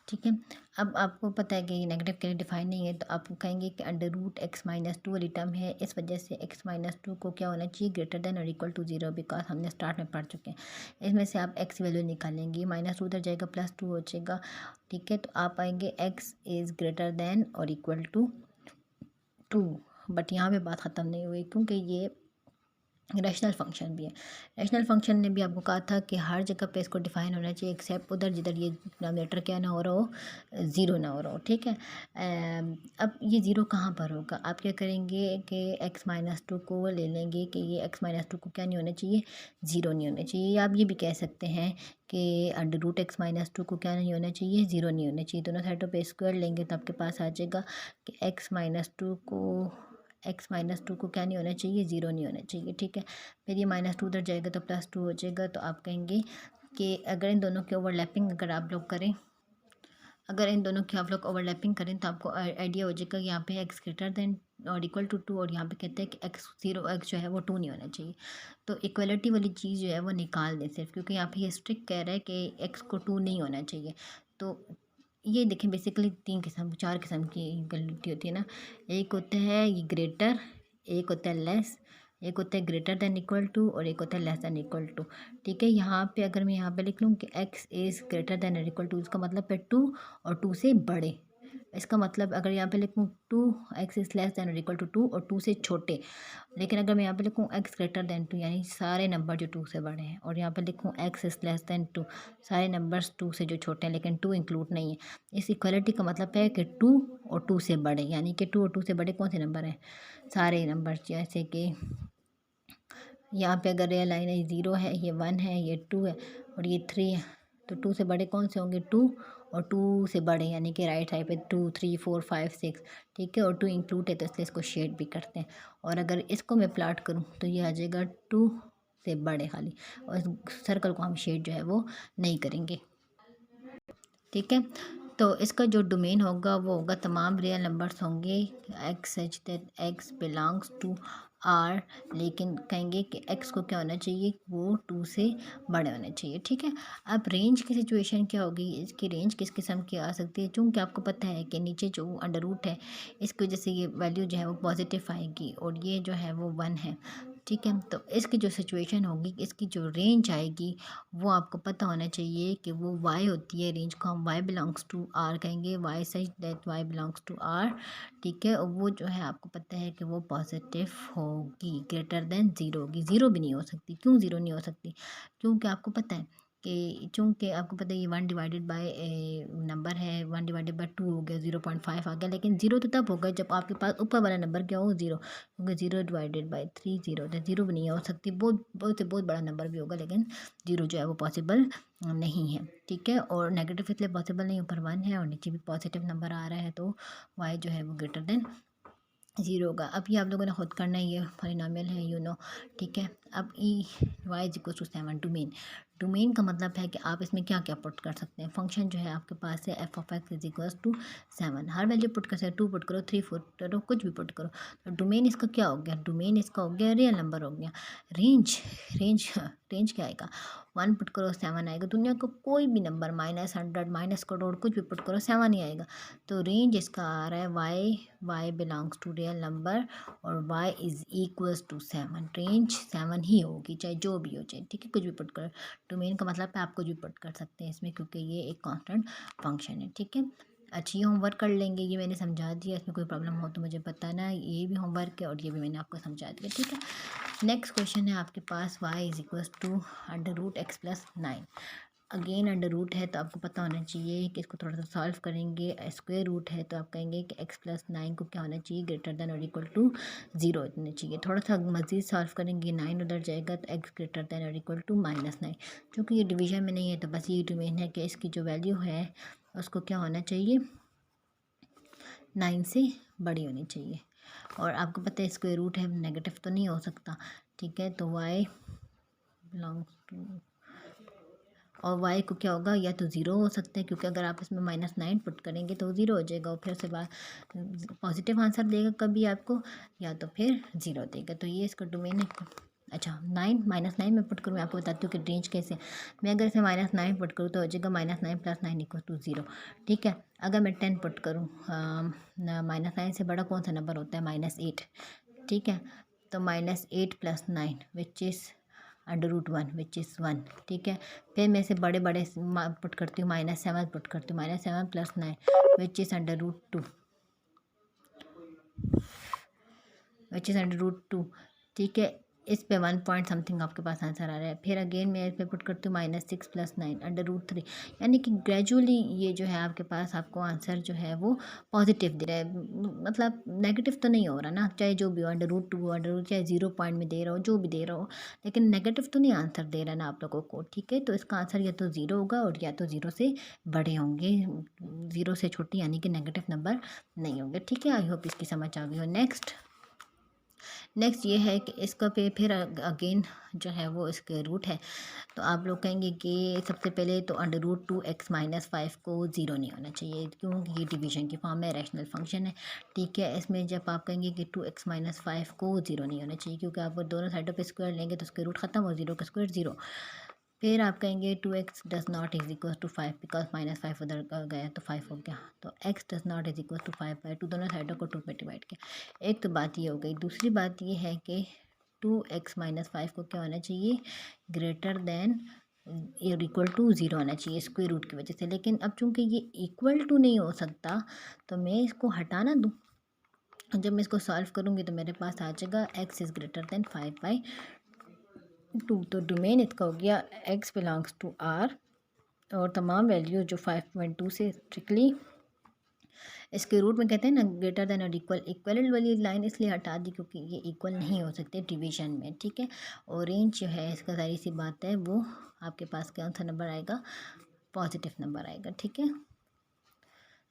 ठीक है। अब आपको पता है कि नेगेटिव के लिए डिफ़ाइन नहीं है, तो आप कहेंगे कि अंडर रूट x-2 वाली टर्म है, इस वजह से x-2 को क्या होना चाहिए, ग्रेटर देन और इक्वल टू 0, बिकॉज हमने स्टार्ट में पढ़ चुके हैं। इसमें से आप x वैल्यू निकालेंगे, -2 उधर जाएगा, +2 हो जाएगा, ठीक है। तो आप आएंगे x इज़ ग्रेटर देन और इक्वल टू 2। बट यहाँ पे बात ख़त्म नहीं हुई, क्योंकि ये रैशनल फंक्शन भी है। रैशनल फंक्शन ने भी आपको कहा था कि हर जगह पे इसको डिफाइन होना चाहिए, एक्सेप्ट उधर जिधर ये डिनोमिनेटर क्या ना हो रहा हो, ज़ीरो ना हो रहा हो, ठीक है। अब ये ज़ीरो कहाँ पर होगा, आप क्या करेंगे कि x-2 को ले लेंगे कि ये x-2 को क्या नहीं होना चाहिए, ज़ीरो नहीं होना चाहिए। आप ये भी कह सकते हैं कि अंडर रूट x-2 को क्या नहीं होना चाहिए, ज़ीरो नहीं होना चाहिए। दोनों साइडों पे स्क्वायर लेंगे तो आपके पास आ जाएगा कि x-2 को क्या नहीं होना चाहिए, ज़ीरो नहीं होना चाहिए, ठीक है। फिर ये -2 उधर जाएगा तो +2 हो जाएगा। तो आप कहेंगे कि अगर इन दोनों की ओवरलैपिंग अगर आप लोग करें, अगर इन दोनों की आप लोग ओवरलैपिंग करें तो आपको आइडिया हो जाएगा कि यहाँ पे x ग्रेटर देन और इक्वल टू 2, और यहाँ पे कहते हैं कि x जो है वो 2 नहीं होना चाहिए। तो इक्वलिटी वाली चीज़ जो है वो निकाल दें सिर्फ, क्योंकि यहाँ पे ये स्ट्रिक्ट कह रहा है कि x को 2 नहीं होना चाहिए। तो ये देखें, बेसिकली 4 किस्म की इक्वलिटी होती है ना। एक होता है ये ग्रेटर, एक होता है लेस, एक होता है ग्रेटर देन इक्वल टू, और एक होता है लेस देन इक्वल टू, ठीक है। यहाँ पे अगर मैं यहाँ पे लिख लूँ कि x इज़ ग्रेटर देन और इक्वल टू, इसका मतलब है 2 और 2 से बड़े। इसका मतलब अगर यहाँ पे लिखूँ 2x इज़ लेस देन और इक्वल टू 2 और 2 से छोटे। लेकिन अगर मैं यहाँ पे लिखूँ x ग्रेटर देन 2, यानी सारे नंबर जो 2 से बड़े हैं, और यहाँ पे लिखूँ x इज़ लेस देन 2, सारे नंबर्स 2 से जो छोटे हैं लेकिन 2 इंक्लूड नहीं है। इस इक्वलिटी का मतलब है कि 2 और 2 से बड़े, यानी कि 2 और 2 से बड़े कौन से नंबर हैं, सारे नंबर, जैसे कि यहाँ पे अगर ये लाइन है, 0 है, ये 1 है, ये 2 है और ये 3 है, तो 2 से बड़े कौन से होंगे, 2 और 2 से बड़े, यानी कि राइट साइड पे 2 3 4 5 6, ठीक है। और 2 इंक्लूड है तो इसलिए इसको शेड भी करते हैं। और अगर इसको मैं प्लाट करूँ तो ये आ जाएगा 2 से बड़े खाली, और इस सर्कल को हम शेड जो है वो नहीं करेंगे, ठीक है। तो इसका जो डोमेन होगा वो होगा तमाम रियल नंबर्स होंगे x such that x belongs to r, लेकिन कहेंगे कि x को क्या होना चाहिए, वो 2 से बड़े होने चाहिए, ठीक है। अब रेंज की सिचुएशन क्या होगी, इसकी रेंज किस किस्म की आ सकती है, चूँकि आपको पता है कि नीचे जो अंडर रूट है इसकी वजह से ये वैल्यू जो है वो पॉजिटिव आएगी, और ये जो है वो 1 है, ठीक है। तो इसकी जो सिचुएशन होगी, इसकी जो रेंज आएगी वो आपको पता होना चाहिए कि वो y होती है, रेंज को हम y बिलोंग्स टू r कहेंगे, y such that y belongs to r, ठीक है। और वो जो है आपको पता है कि वो पॉजिटिव होगी, ग्रेटर देन 0 होगी, 0 भी नहीं हो सकती। क्यों 0 नहीं हो सकती, क्योंकि आपको पता है कि चूँकि आपको पता है ये 1 डिवाइडेड बाय नंबर है, 1 डिवाइडेड बाय 2 हो गया, 0.5 आ गया, लेकिन 0 तो तब होगा जब आपके पास ऊपर वाला नंबर क्या हो, 0, क्योंकि 0 डिवाइडेड बाय 3 0, तो 0 भी नहीं हो सकती। बहुत बड़ा नंबर भी होगा, लेकिन 0 जो है वो पॉसिबल नहीं है, ठीक है। और नेगेटिव इसलिए पॉसिबल नहीं, ऊपर 1 है और नीचे भी पॉजिटिव नंबर आ रहा है, तो y जो है वो ग्रेटर देन 0 होगा। अब ये आप लोगों ने खुद करना है, ये पॉलिनोमियल है, ठीक है। अब y is equal to 7, domain का मतलब है कि आप इसमें क्या क्या पुट कर सकते हैं। फंक्शन जो है आपके पास है f of x is equal to 7, हर वैल्यू पुट कर सकते हैं, 2 पुट करो, 3 पुट करो, कुछ भी पुट करो। तो डोमेन इसका क्या हो गया, डोमेन इसका हो गया रियल नंबर हो गया। रेंज रेंज रेंज क्या आएगा, 1 पुट करो 7 आएगा। दुनिया का कोई भी नंबर, -100 -करोड़, कुछ भी पुट करो 7 ही आएगा। तो रेंज इसका आ रहा है y belongs to real number और y is equals to 7, range 7 ही होगी चाहे जो भी हो जाए, ठीक है, कुछ भी पुट करो। डोमेन का मतलब है आप कुछ भी पुट कर सकते हैं इसमें, क्योंकि ये एक कांस्टेंट फंक्शन है। ठीक है, अच्छी होमवर्क कर लेंगे, ये मैंने समझा दिया, इसमें कोई प्रॉब्लम हो तो मुझे बताना। ये भी होमवर्क है और ये भी मैंने आपको समझा दिया। ठीक है, नेक्स्ट क्वेश्चन है आपके पास y is equals to under root x plus 9। Again under root है तो आपको पता होना चाहिए कि इसको थोड़ा सा सॉल्व करेंगे। स्क्वायर रूट है तो आप कहेंगे कि x प्लस 9 को क्या होना चाहिए, ग्रेटर देन और इक्वल टू 0 होना चाहिए। थोड़ा सा मज़ीद सॉल्व करेंगे, 9 उधर जाएगा तो x ग्रेटर देन और इक्वल टू -9। चूँकि ये डिवीजन में नहीं है तो बस ये डोमेन है कि इसकी जो वैल्यू है उसको क्या होना चाहिए, 9 से बड़ी होनी चाहिए। और आपको पता है स्क्वायर रूट है, नेगेटिव तो नहीं हो सकता। ठीक है, तो y बिलोंग्स टू, और y को क्या होगा, या तो ज़ीरो हो सकता है, क्योंकि अगर आप इसमें -9 पुट करेंगे तो ज़ीरो हो जाएगा और फिर से बाद पॉजिटिव आंसर देगा कभी आपको, या तो फिर ज़ीरो देगा। तो ये इसका डोमेन है। अच्छा, -9 में पुट करूँ, मैं आपको बताती हूँ कि रेंज कैसे। मैं अगर इसमें -9 पुट करूँ तो हो जाएगा -9 + 9 इक्वल टू 0। ठीक है, अगर मैं 10 पुट करूँ, -9 से बड़ा कौन सा नंबर होता है, -8। ठीक है, तो -8 + 9 which is under root 1 which is 1। ठीक है, फिर मैं इसे बड़े बड़े पुट करती हूँ, -7 पुट करती हूँ, -7 + 9 which is under root 2, which is under root 2। ठीक है, इस पे 1 पॉइंट समथिंग आपके पास आंसर आ रहा है। फिर अगेन मैं इस पे पुट करती हूँ -6 + 9 अंडर रूट 3। यानी कि ग्रेजुअली ये जो है आपके पास आपको आंसर जो है वो पॉजिटिव दे रहा है, मतलब नेगेटिव तो नहीं हो रहा ना, चाहे जो भी हो, अंडर रूट 2 अंडर रूट, चाहे 0 पॉइंट में दे रहा हो, जो भी दे रहा हो, लेकिन नेगेटिव तो नहीं आंसर दे रहा ना आप लोगों को। ठीक है, तो इसका आंसर या तो 0 होगा और या तो 0 से बड़े होंगे, 0 से छोटी यानी कि नेगेटिव नंबर नहीं होंगे। ठीक है, आई होप इसकी समझ आ गई हो। नेक्स्ट ये है कि इसका पे फिर अगेन जो है वो इसके रूट है, तो आप लोग कहेंगे कि सबसे पहले तो अंडर रूट 2x - 5 को 0 नहीं होना चाहिए, क्योंकि ये डिवीजन की फॉर्म है, रैशनल फंक्शन है। ठीक है, इसमें जब आप कहेंगे कि 2x - 5 को 0 नहीं होना चाहिए, क्योंकि आप दोनों साइडों पे स्क्वायर लेंगे तो उसके रूट ख़त्म और 0 का स्क्वायर 0। फिर आप कहेंगे 2x does not is equal to 5, because -5 उधर गया तो 5 हो गया, तो x does not is equal to 5/2, दोनों साइडों को 2 पे डिवाइड किया। एक तो बात ये हो गई। दूसरी बात ये है कि 2x - 5 को क्या होना चाहिए, ग्रेटर देन और इक्वल टू 0 होना चाहिए स्क्वायर रूट की वजह से। लेकिन अब चूंकि ये इक्वल टू नहीं हो सकता तो मैं इसको हटा ना दूँ, जब मैं इसको सॉल्व करूँगी तो मेरे पास आ जाएगा x इज़ ग्रेटर देन 5/2। तो डोमेन इसका हो गया x बिलोंग्स टू r, और तमाम वैल्यू जो 5.2 से स्ट्रिक्टली इसके रूट में कहते हैं ना, ग्रेटर देन और इक्वल, इक्वल वाली लाइन इसलिए हटा दी क्योंकि ये इक्वल नहीं हो सकते डिवीजन में। ठीक है, और रेंज जो है इसका सारी सी बात है वो आपके पास कौन सा नंबर आएगा, पॉजिटिव नंबर आएगा। ठीक है,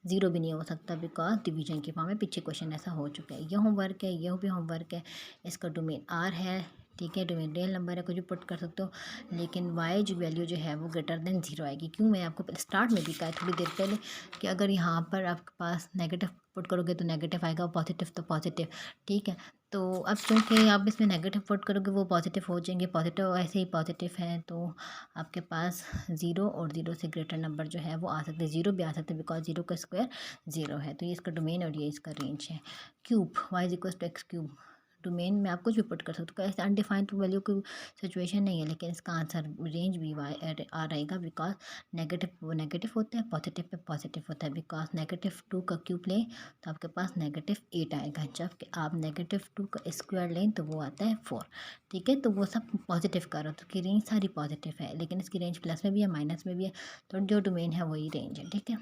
0 भी नहीं हो सकता बिकॉज डिवीजन की फॉर्म में पीछे क्वेश्चन ऐसा हो चुका है। यह होमवर्क है, यह भी होमवर्क है। इसका डोमेन आर है। ठीक है, डोमेन रियल नंबर है, कुछ भी पुट कर सकते हो, लेकिन वाई जो वैल्यू जो है वो ग्रेटर देन 0 आएगी। क्यों, मैं आपको स्टार्ट में भी कहा थोड़ी देर पहले कि अगर यहाँ पर आपके पास नेगेटिव पुट करोगे तो नेगेटिव आएगा, पॉजिटिव तो पॉजिटिव। ठीक है, तो अब क्योंकि आप इसमें नेगेटिव पुट करोगे वो पॉजिटिव हो जाएंगे, पॉजिटिव ऐसे ही पॉजिटिव है, तो आपके पास 0 और 0 से ग्रेटर नंबर जो है वो आ सकते हैं, 0 भी आ सकते हैं बिकॉज 0 का स्क्वायर 0 है। तो ये इसका डोमेन और ये इसका रेंज है। Cube y equal to x cube, domain में आप कुछ भी पुट कर सकते हो, ऐसे अनडिफाइंड वैल्यू की सिचुएशन नहीं है, लेकिन इसका आंसर रेंज भी वाई आ रहेगा बिकॉज नेगेटिव वो नेगेटिव होता है, पॉजिटिव पे पॉजिटिव होता है। बिकॉज -2 का क्यूब लें तो आपके पास -8 आएगा, जबकि आप -2 का स्क्वायर लें तो वो आता है 4। ठीक है, तो वो सब पॉजिटिव का, तो उसकी रेंज सारी पॉजिटिव है, लेकिन इसकी रेंज प्लस में भी है माइनस में भी है, तो जो डोमेन है वही रेंज है। ठीक है,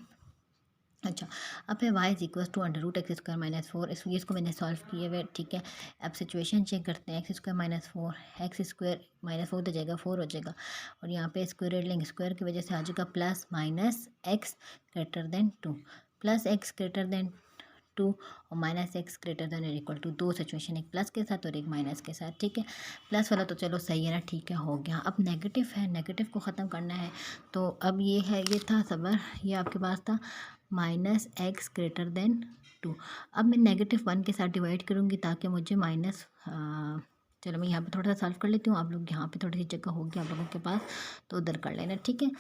अच्छा, अब है y is equal to under root x² - 4। इसको मैंने सॉल्व किया हुआ है। ठीक है, अब सिचुएशन चेक करते हैं, x² - 4, x² -4 हो जाएगा, 4 हो जाएगा, और यहाँ पे स्क्वायर लेंगे, स्क्वायर की वजह से आ जाएगा plus -x greater than 2, plus x greater than 2 और -x ग्रेटर देन और इक्वल टू, दो सिचुएशन, एक प्लस के साथ और एक माइनस के साथ। ठीक है, प्लस वाला तो चलो सही है ना, ठीक है, हो गया। अब नेगेटिव है, नेगेटिव को ख़त्म करना है, तो अब ये है, ये था सबर, ये आपके पास था -x ग्रेटर देन 2। अब मैं -1 के साथ डिवाइड करूँगी ताकि मुझे चलो मैं यहाँ पे थोड़ा सा सॉल्व कर लेती हूँ, आप लोग यहाँ पे थोड़ी सी जगह होगी आप लोगों के पास तो उधर कर लेना, ठीक है।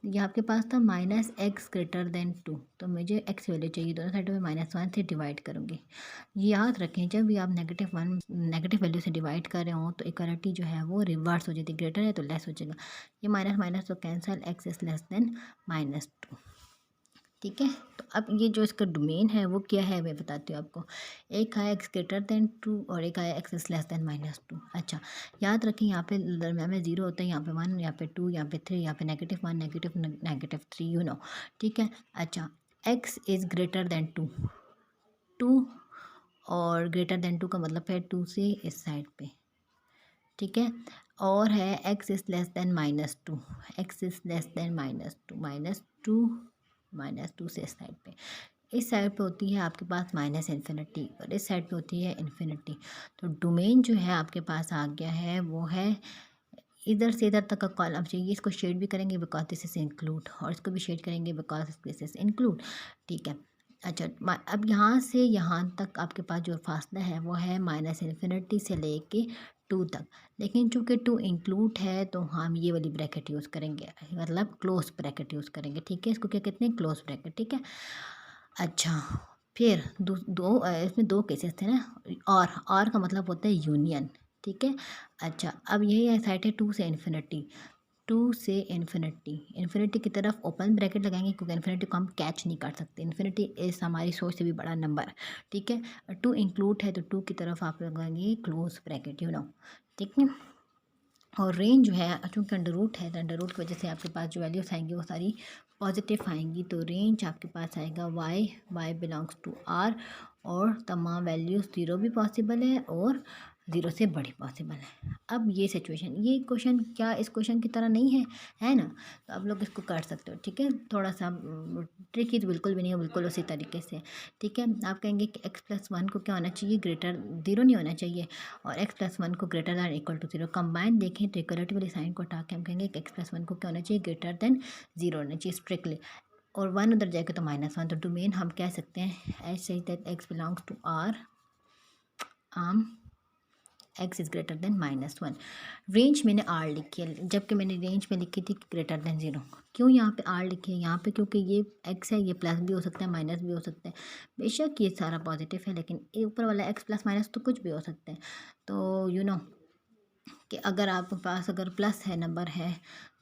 ये आपके पास था -x>2, तो मुझे x वैल्यू चाहिए, दोनों साइडों में -1 से डिवाइड करूँगी। ये याद रखें, जब भी आप नेगेटिव वैल्यू से डिवाइड कर रहे हो तो इक्वालिटी जो है वो रिवर्स हो जाती है, ग्रेटर है तो लेस हो जाएगा। ये माइनस माइनस तो cancel, x is less then -2, ठीक है। तो अब ये जो इसका डोमेन है वो क्या है मैं बताती हूँ आपको। एक आया x>2 और एक आया x इज़ लेस देन -2। अच्छा, याद रखें यहाँ पे दरम्यान में 0 होता है, यहाँ पे 1, यहाँ पे 2, यहाँ पे 3, यहाँ पे -1, -3, यू नो, ठीक है। अच्छा, x इज़ ग्रेटर देन 2, 2 और ग्रेटर देन 2 का मतलब है 2 से इस साइड पे, ठीक है। और है x is less then -2, x is less then -2 से इस साइड पे, इस साइड पे होती है आपके पास -∞ और इस साइड पे होती है इन्फिनिटी। तो डोमेन जो है आपके पास आ गया है वो है इधर से इधर तक का कॉलम चाहिए। इसको शेड भी करेंगे बिकॉज दिस इज इंक्लूड, और इसको भी शेड करेंगे बिकॉज दिस इज इंक्लूड, ठीक है। अच्छा, अब यहाँ से यहाँ तक आपके पास जो फासला है वो है -∞ से लेके 2 तक, लेकिन चूँकि 2 इंक्लूड है तो हम ये वाली ब्रैकेट यूज़ करेंगे, मतलब क्लोज ब्रैकेट यूज़ करेंगे, ठीक है। इसको क्या कहते हैं, क्लोज ब्रैकेट, ठीक है। अच्छा, फिर इसमें 2 केसेस थे ना, और का मतलब होता है यूनियन, ठीक है। अच्छा, अब यही है साइड है 2 से इन्फिनिटी, 2 से इन्फिनिटी, इन्फिनिटी की तरफ ओपन ब्रैकेट लगाएंगे क्योंकि इन्फिनिटी को हम कैच नहीं कर सकते, इन्फिनिटी इस हमारी सोच से भी बड़ा नंबर, ठीक है। 2 इंक्लूड है तो 2 की तरफ आप लगाएंगे क्लोज ब्रैकेट, यू नो, ठीक है। और रेंज जो है चूँकि अंडर रूट है तो अंडर रूट की वजह से आपके पास जो वैल्यूज़ आएंगी वो सारी पॉजिटिव आएंगी, तो रेंज आपके पास आएगा y बिलोंग्स टू r, और तमाम वैल्यूज़ 0 भी पॉसिबल है और 0 से बड़ी पॉसिबल है। अब ये सिचुएशन, ये क्वेश्चन क्या इस क्वेश्चन की तरह नहीं है, है ना, तो आप लोग इसको कर सकते हो, ठीक है। थोड़ा सा ट्रिकी तो बिल्कुल भी नहीं है, बिल्कुल उसी तरीके से, ठीक है। आप कहेंगे कि x+1 को क्या होना चाहिए, ग्रेटर 0 नहीं होना चाहिए, और x+1 को greater than equal to 0 combine देखें तो इक्वलिटी वाली साइन को हटा के हम कहेंगे कि x+1 को क्या होना चाहिए, ग्रेटर दैन 0 होना चाहिए स्ट्रिक्टली, और 1 उधर जाएगा तो -1, तो डोमेन हम कह सकते हैं ऐसे ही that x belongs to r आम x is greater than -1। Range मैंने r लिखी है जबकि मैंने रेंज में लिखी थी ग्रेटर देन 0। क्यों यहाँ पे r लिखी है यहाँ पे, क्योंकि ये x है, ये प्लस भी हो सकता है माइनस भी हो सकता है, बेशक ये सारा पॉजिटिव है लेकिन ये ऊपर वाला x प्लस माइनस तो कुछ भी हो सकता है। तो यू नो कि अगर आपके पास अगर प्लस है नंबर है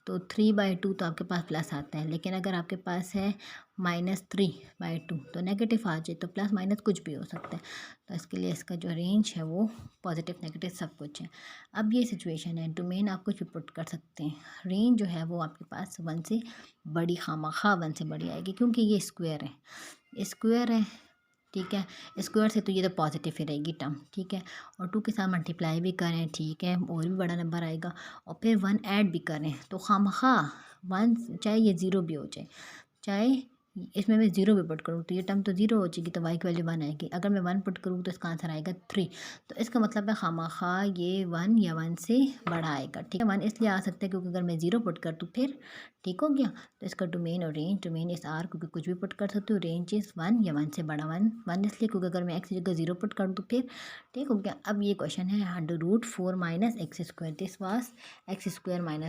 तो 3/2 तो आपके पास प्लस आता है, लेकिन अगर आपके पास है -3/2 तो नेगेटिव आ जाए, तो प्लस माइनस कुछ भी हो सकता है। तो इसके लिए इसका जो रेंज है वो पॉजिटिव नेगेटिव सब कुछ है। अब ये सिचुएशन है, डोमेन आप कुछ भी पुट कर सकते हैं, रेंज जो है वो आपके पास 1 से बड़ी खामखा 1 से बड़ी आएगी क्योंकि ये स्क्वायर है, ठीक है। स्क्वायर से तो ये तो पॉजिटिव ही रहेगी टर्म, ठीक है। और 2 के साथ मल्टीप्लाई भी करें, ठीक है, और भी बड़ा नंबर आएगा, और फिर 1 ऐड भी करें तो खामखा 1, चाहे ये 0 भी हो जाए, चाहे इसमें मैं 0 भी पुट करूँ तो ये टर्म तो 0 हो जाएगी, तो y की वैल्यू 1 आएगी। अगर मैं 1 पुट करूँ तो इसका आंसर आएगा 3, तो इसका मतलब है खामखा ये 1 या 1 से बड़ा आएगा, ठीक है। 1 इसलिए आ सकता है क्योंकि अगर मैं 0 पुट कर दूँ फिर ठीक हो गया। तो इसका डोमेन और रेंज, डोमेन इस r क्योंकि कुछ भी पुट कर सकते हो, रेंज इज़ 1 या 1 से बड़ा, 1 इसलिए क्योंकि अगर मैं x की जगह 0 पुट कर दूँ फिर ठीक हो गया। अब ये क्वेश्चन है √4 - x², this was x² -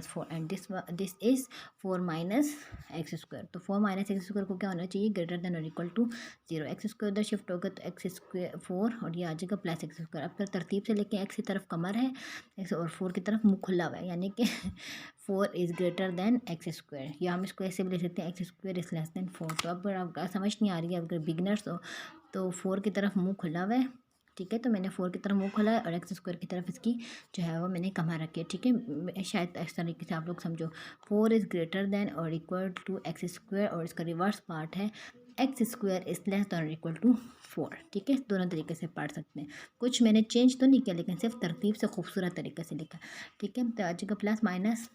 4 and this is 4 - x², तो 4 - x² को क्या होना चाहिए, ग्रेटर देन और इक्वल टू 0। x² उधर शिफ्ट होगा तो x² 4 और ये आ जाएगा प्लस x²। अब फिर तरतीब से लेके x की तरफ कमर है, x और 4 की तरफ मुँह खुला हुआ है, यानी कि 4 इज़ ग्रेटर देन x², या हम इसको ऐसे भी लिख सकते हैं x² इज़ लेस देन 4। तो अब आपको समझ नहीं आ रही है, अगर बिगनर्स हो तो 4 की तरफ मुँह खुला हुआ है, ठीक है। तो मैंने 4 की तरफ मुँह खोला है और x² की तरफ इसकी जो है वो मैंने कमर रखी है, ठीक है। शायद इस तरीके से आप लोग समझो, 4 इज़ ग्रेटर देन और इक्वल टू x², और इसका रिवर्स पार्ट है x² इज़ लेस देन और इक्वल टू 4, ठीक है। दोनों तरीके से पढ़ सकते हैं, कुछ मैंने चेंज तो नहीं किया लेकिन सिर्फ तरतीब से खूबसूरत तरीके से लिखा, ठीक है। तो आज का plus minus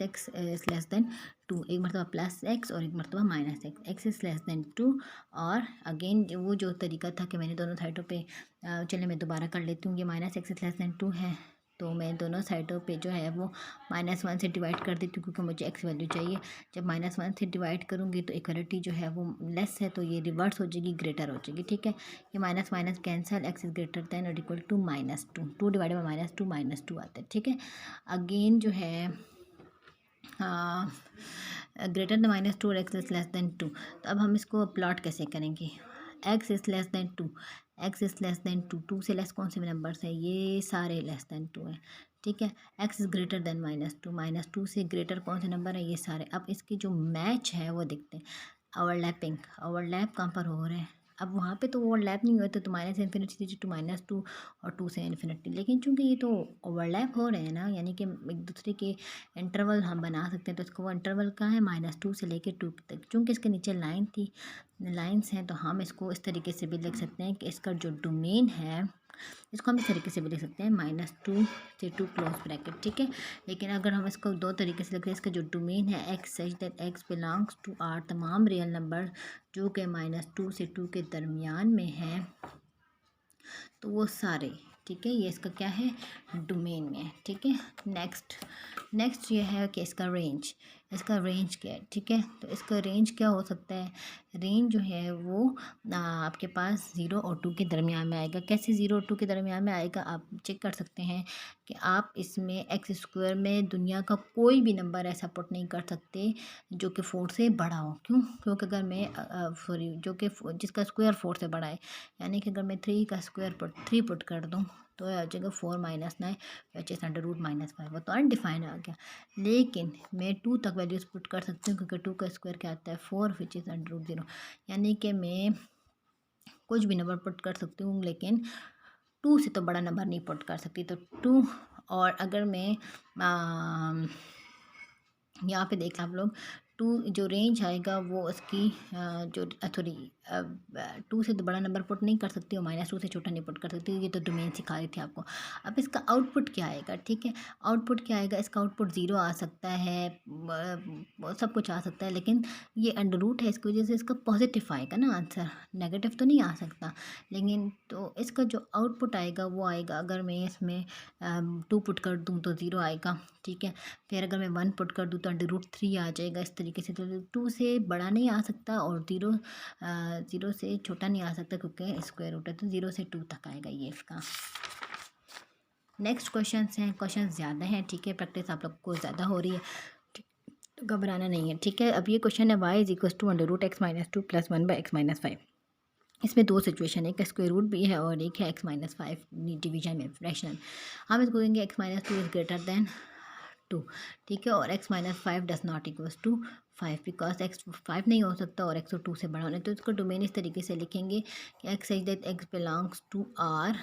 x is less then 2, एक मरतबा प्लस x और एक मरतबा -x, x is less then 2, और अगेन वो जो तरीका था कि मैंने दोनों साइडों पे चले मैं दोबारा कर लेती हूँ, ये -x इज़ लेस देन 2 है, तो मैं दोनों साइडों पे जो है वो -1 से डिवाइड कर देती हूँ क्योंकि मुझे एक्स वैल्यू चाहिए। जब -1 से डिवाइड करूँगी तो इक्वलिटी जो है वो लेस है तो ये रिवर्स हो जाएगी, ग्रेटर हो जाएगी। ठीक है, ये minus minus cancel, x is greater than और इक्वल टू -2, 2 डिवाइडेड बाई -2 आता है। ठीक है, अगेन जो है ग्रेटर दैन -2 और एक्स इज लेस दैन 2। तो अब हम इसको प्लॉट कैसे करेंगे? X is less than 2, x is less than 2, 2 से लेस कौन से नंबर्स हैं? ये सारे लेस दैन 2 हैं। ठीक है, एक्स इज़ ग्रेटर दैन -2, -2 से ग्रेटर कौन से नंबर है? ये सारे। अब इसकी जो मैच है वो देखते हैं। ओवरलैपिंग, ओवरलैप कहाँ पर हो रहे हैं? अब वहाँ पे तो ओवरलैप नहीं हुआ तो माइनस इन्फिनिटी टू -2 और 2 से इन्फिनिटी, लेकिन चूंकि ये तो ओवरलैप हो रहे हैं ना, यानी कि एक दूसरे के इंटरवल हम बना सकते हैं, तो इसको वो इंटरवल कहाँ है? -2 से लेके 2 तक। चूंकि इसके नीचे लाइन थी, लाइंस हैं, तो हम इसको इस तरीके से भी लिख सकते हैं कि इसका जो डोमेन है इसको हम इस तरीके से भी लिख सकते हैं -2 से 2 क्लोज ब्रैकेट। ठीक है, लेकिन अगर हम इसको दो तरीके से लिखते हैं, इसका जो डोमेन है x such that x belongs to r तमाम रियल नंबर जो कि -2 से 2 के दरमियान में है, तो वो सारे। ठीक है, ये इसका क्या है? डोमेन में है। ठीक है, नेक्स्ट ये है कि इसका रेंज, इसका रेंज क्या है? ठीक है, तो इसका रेंज क्या हो सकता है? रेंज जो है वो आपके पास 0 और 2 के दरमियान में आएगा। कैसे 0 और 2 के दरमियान में आएगा? आप चेक कर सकते हैं कि आप इसमें एक्स स्क्वायर में दुनिया का कोई भी नंबर ऐसा पुट नहीं कर सकते जो कि 4 से बड़ा हो। क्यों? क्योंकि अगर मैं सॉरी जो कि जिसका स्क्वायर 4 से बड़ा है, यानी कि अगर मैं 3 का स्क्वायर 3 पुट कर दूँ तो आ जाएगा 4 - 9 विच इज़ √-5। वो तो अनडिफाइंड आ गया। लेकिन मैं 2 तक वैल्यूज पुट कर सकती हूँ क्योंकि 2 का स्क्वायर क्या आता है? 4 विच इज़ √0, यानी कि मैं कुछ भी नंबर पुट कर सकती हूँ, लेकिन 2 से तो बड़ा नंबर नहीं पुट कर सकती। तो 2, और अगर मैं यहाँ पे देख आप लोग, 2 जो रेंज आएगा वो उसकी जो सॉरी 2 से तो बड़ा नंबर पुट नहीं कर सकती और -2 से छोटा नहीं पुट कर सकती। ये तो डोमेन सिखा रही थी आपको। अब इसका आउटपुट क्या आएगा? ठीक है, आउटपुट क्या आएगा? इसका आउटपुट 0 आ सकता है, सब कुछ आ सकता है, लेकिन ये अंडर रूट है, इसकी वजह से इसका पॉजिटिव आएगा ना आंसर, नेगेटिव तो नहीं आ सकता। लेकिन तो इसका जो आउटपुट आएगा वो आएगा, अगर मैं इसमें 2 पुट कर दूँ तो 0 आएगा। ठीक है, फिर अगर मैं 1 पुट कर दूँ तो √3 आ जाएगा इस तरीके से। तो 2 से बड़ा नहीं आ सकता और 0 से छोटा नहीं आ सकता क्योंकि स्क्वायर रूट है, तो 0 से 2 तक आएगा ये इसका। नेक्स्ट क्वेश्चंस हैं, क्वेश्चन ज़्यादा हैं। ठीक है, प्रैक्टिस आप लोग को ज़्यादा हो रही है, तो घबराना नहीं है। ठीक है, अब ये क्वेश्चन है y = √x - 2 + 1/x - 5। इसमें दो सिचुएशन है, एक स्क्वायर रूट भी है और एक है x-5 डिवीजन में फ्रैक्शन। हम इसको कहेंगे x-2 इज़ ग्रेटर दैन 2। ठीक है, और x-5 does not equals to 5 because x5 नहीं हो सकता और x 2 से बड़ा होने, तो इसको डोमेन इस तरीके से लिखेंगे कि x such that x belongs to R,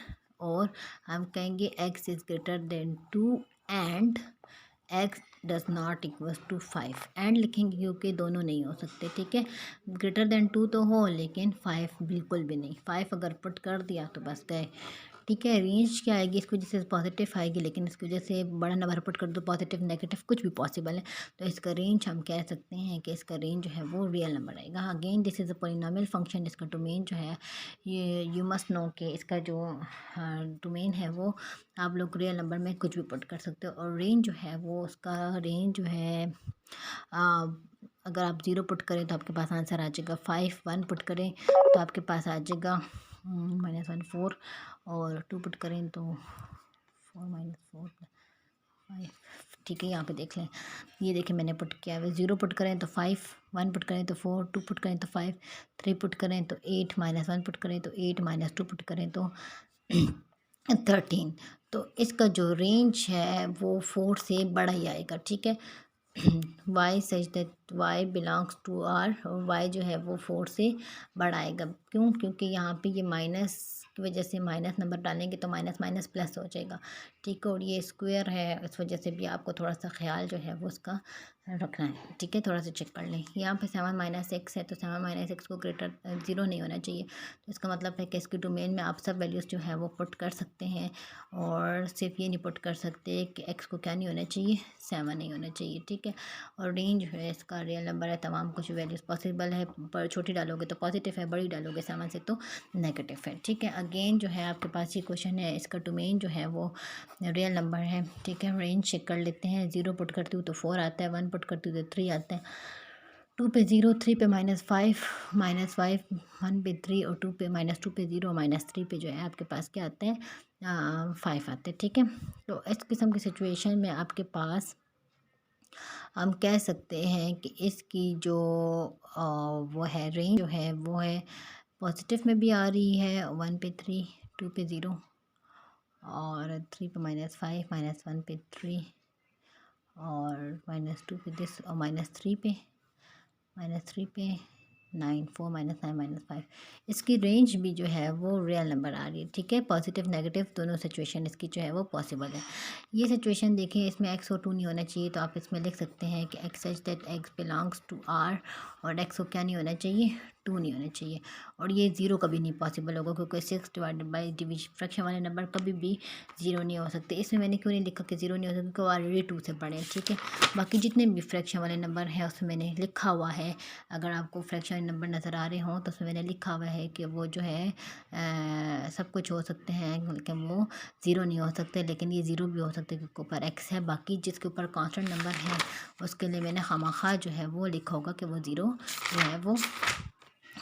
और हम कहेंगे x is greater than 2 and x does not equals to 5। And लिखेंगे क्योंकि दोनों नहीं हो सकते। ठीक है, ग्रेटर दैन 2 तो हो लेकिन 5 बिल्कुल भी नहीं। 5 अगर पुट कर दिया तो बस गए। ठीक है, रेंज क्या आएगी? इसकी वजह से पॉजिटिव आएगी, लेकिन इसकी वजह से बड़ा नंबर पुट कर दो, पॉजिटिव नेगेटिव कुछ भी पॉसिबल है, तो इसका रेंज हम कह सकते हैं कि इसका रेंज जो है वो रियल नंबर आएगा। Again this is a polynomial function. इसका डोमेन जो है ये यू मस्ट नो कि इसका जो डोमेन है वो आप लोग रियल नंबर में कुछ भी पुट कर सकते हो, और रेंज जो है वो उसका रेंज जो है अगर आप 0 पुट करें तो आपके पास आंसर आ जाएगा 5, 1 पुट करें तो आपके पास आ जाएगा -1 4, और 2 पुट करें तो 4 - 4 5। ठीक है, यहाँ पे देख लें, ये देखें मैंने पुट किया है। 0 पुट करें तो 5, 1 पुट करें तो 4, 2 पुट करें तो 5, 3 पुट करें तो 8, -1 पुट करें तो 8, -2 पुट करें तो 13। तो इसका जो रेंज है वो 4 से बड़ा ही आएगा। ठीक है, y such that y belongs to R, और y जो है वो 4 से बड़ा आएगा। क्यों? क्योंकि यहाँ पे ये माइनस की वजह से माइनस नंबर डालेंगे तो माइनस माइनस प्लस हो जाएगा। ठीक है, और ये स्क्वायर है, इस वजह से भी आपको थोड़ा सा ख्याल जो है वो उसका रखना है। ठीक है, थोड़ा सा चेक कर लें। यहाँ पे 7 - x है, तो 7 - x को ग्रेटर 0 नहीं होना चाहिए, तो इसका मतलब है कि इसके डोमेन में आप सब वैल्यूज़ जो है वो पुट कर सकते हैं, और सिर्फ ये नहीं पुट कर सकते कि x को क्या नहीं होना चाहिए, 7 नहीं होना चाहिए। ठीक है, और रेंज जो है इसका आपका रियल नंबर है, तमाम कुछ वैल्यूज़ पॉसिबल है, पर छोटी डालोगे तो पॉजिटिव है, बड़ी डालोगे 7 से तो नेगेटिव है। ठीक है, अगेन जो है आपके पास ये क्वेश्चन है, इसका डोमेन जो है वो रियल नंबर है। ठीक है, रेंज चेक कर लेते हैं। 0 पुट करती हूँ तो 4 आता है, 1 पुट करती हूँ तो 3 आता है, 2 पे 0, 3 पे -5, -5, 1 पे 3 और 2 पे -2 पे 0, -3 पे जो है आपके पास क्या आते हैं, 5 आते हैं। ठीक है, तो इस किस्म की सिचुएशन में आपके पास हम कह सकते हैं कि इसकी जो वो है रेंज जो है वो है पॉजिटिव में भी आ रही है, 1 पे 3, 2 पे 0 और 3 पे -5, -1 पे 3 और -2 पे दिस और -3 पे 9, 4 -9 -5। इसकी रेंज भी जो है वो रियल नंबर आ रही है। ठीक है, पॉजिटिव नेगेटिव दोनों सिचुएशन इसकी जो है वो पॉसिबल है। ये सिचुएशन देखिए, इसमें x और 2 नहीं होना चाहिए, तो आप इसमें लिख सकते हैं कि x such that x belongs to r, और x को क्या नहीं होना चाहिए, 2 नहीं होना चाहिए, और ये 0 कभी नहीं पॉसिबल होगा, क्योंकि 6 डिवाइडेड बाई डिविजन फ्रैक्शन वाले नंबर कभी भी 0 नहीं हो सकते। इसमें मैंने क्यों नहीं लिखा कि 0 नहीं हो सकता, क्योंकि ऑलरेडी 2 से बड़े हैं। ठीक है, बाकी जितने भी फ्रैक्शन वाले नंबर हैं उसमें मैंने लिखा हुआ है, अगर आपको फ्रैक्शन नंबर नज़र आ रहे हों तो उसमें मैंने लिखा हुआ है कि वो जो है सब कुछ हो सकते हैं, लेकिन वो 0 नहीं हो सकते, लेकिन ये 0 भी हो सकते क्योंकि ऊपर x है। बाकी जिसके ऊपर कांस्टेंट नंबर है उसके लिए मैंने खामखा जो है वो लिखा होगा कि वो 0 जो है वो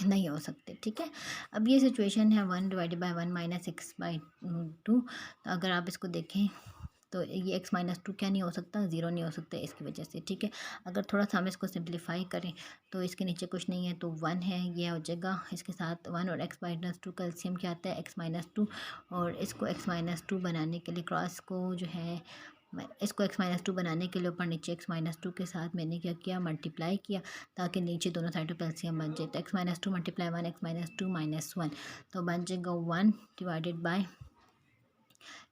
नहीं हो सकते। ठीक है, अब ये सिचुएशन है 1 divided by 1 minus x by 2। तो अगर आप इसको देखें तो ये x-2 क्या नहीं हो सकता, 0 नहीं हो सकता इसकी वजह से। ठीक है, अगर थोड़ा सा हम इसको सिंप्लीफाई करें तो इसके नीचे कुछ नहीं है तो 1 है, ये हो जाएगा। इसके साथ 1 और x-2 का एलसीएम क्या आता है, x-2, और इसको x-2 बनाने के लिए क्रॉस को जो है इसको x-2 बनाने के लिए ऊपर नीचे x-2 के साथ मैंने क्या किया, मल्टीप्लाई किया, ताकि नीचे दोनों साइडों पर एलसीएम बन जाए। तो x-2 मल्टीप्लाई 1 x-2 -1, तो बन जाएगा 1 डिवाइडेड बाय,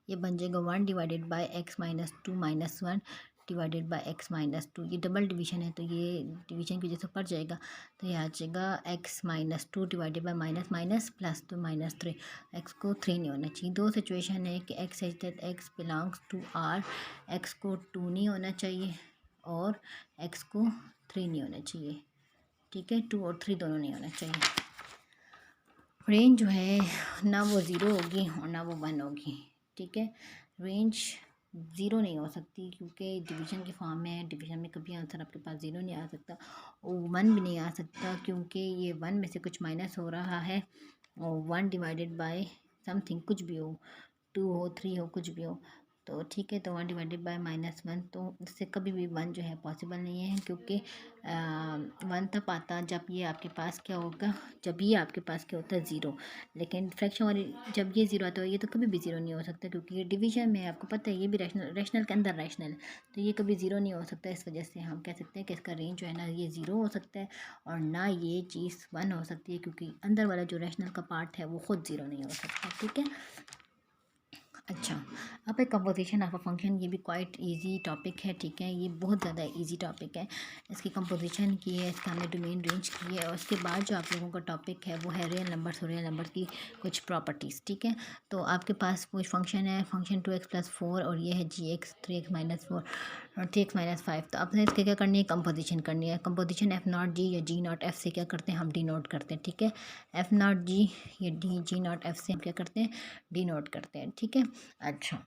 ये बन जाएगा 1 divided by x-2 -1 divided by x-2। ये डबल डिवीजन है तो ये डिवीजन की वजह से पड़ जाएगा, तो ये आ जाएगा x-2 divided by minus minus plus, तो -3। x को 3 नहीं होना चाहिए। दो सिचुएशन है कि x such that x belongs to r, x को 2 नहीं होना चाहिए और x को 3 नहीं होना चाहिए। ठीक है, 2 और 3 दोनों नहीं होना चाहिए। रेंज जो है ना वो 0 होगी और ना वो 1 होगी। ठीक है, रेंज 0 नहीं हो सकती क्योंकि डिवीज़न की फॉर्म में है, डिवीज़न में कभी आंसर आपके पास 0 नहीं आ सकता, और 1 भी नहीं आ सकता क्योंकि ये 1 में से कुछ माइनस हो रहा है, और 1 डिवाइडेड बाय समथिंग कुछ भी हो, 2 हो, 3 हो, कुछ भी हो, तो ठीक है। तो 1 डिवाइडेड बाय -1, तो इससे कभी भी 1 जो है पॉसिबल नहीं है, क्योंकि 1 तब आता जब ये आपके पास क्या होगा, जब ये आपके पास क्या होता है, 0। लेकिन फ्रैक्शन वाली जब ये 0 आता है ये तो कभी भी 0 नहीं हो सकता, क्योंकि ये डिवीजन में आपको पता है ये भी रैशनल के अंदर रैशनल, तो ये कभी 0 नहीं हो सकता। इस वजह से हम कह सकते हैं कि इसका रेंज जो है ना ये 0 हो सकता है और ना ये चीज़ 1 हो सकती है, क्योंकि अंदर वाला जो रैशनल का पार्ट है वो खुद 0 नहीं हो सकता। ठीक है, अच्छा, अब एक कंपोजिशन ऑफ अ फंक्शन, ये भी क्वाइट इजी टॉपिक है। ठीक है, ये बहुत ज़्यादा इजी टॉपिक है। इसकी कंपोजिशन की है, इसका हमने डोमेन रेंज की है, और उसके बाद जो आप लोगों का टॉपिक है वो है रियल नंबर्स और रियल नंबर की कुछ प्रॉपर्टीज़। ठीक है, तो आपके पास कुछ फंक्शन है, फंक्शन 2x+4, और ये है g(x), 3x-4 और 3x-5। तो आपने इसके क्या करनी है, कंपोजिशन करनी है। कंपोजिशन F0g या G0f से क्या करते हैं, हम डिनोट करते हैं। ठीक है, F0g या G0f से हम क्या करते हैं, डिनोट करते हैं। ठीक है, अच्छा,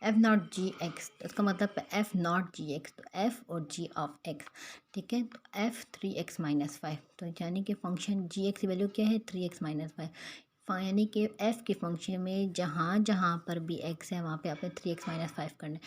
F0g(x), तो इसका मतलब है F0g(x), तो f और g ऑफ x। ठीक है, तो f 3x-5, तो यानी कि फंक्शन g(x) की वैल्यू क्या है, 3x-5, यानी कि f के फंक्शन में जहाँ जहाँ पर भी x है वहाँ पे आपने 3x-5 करना है।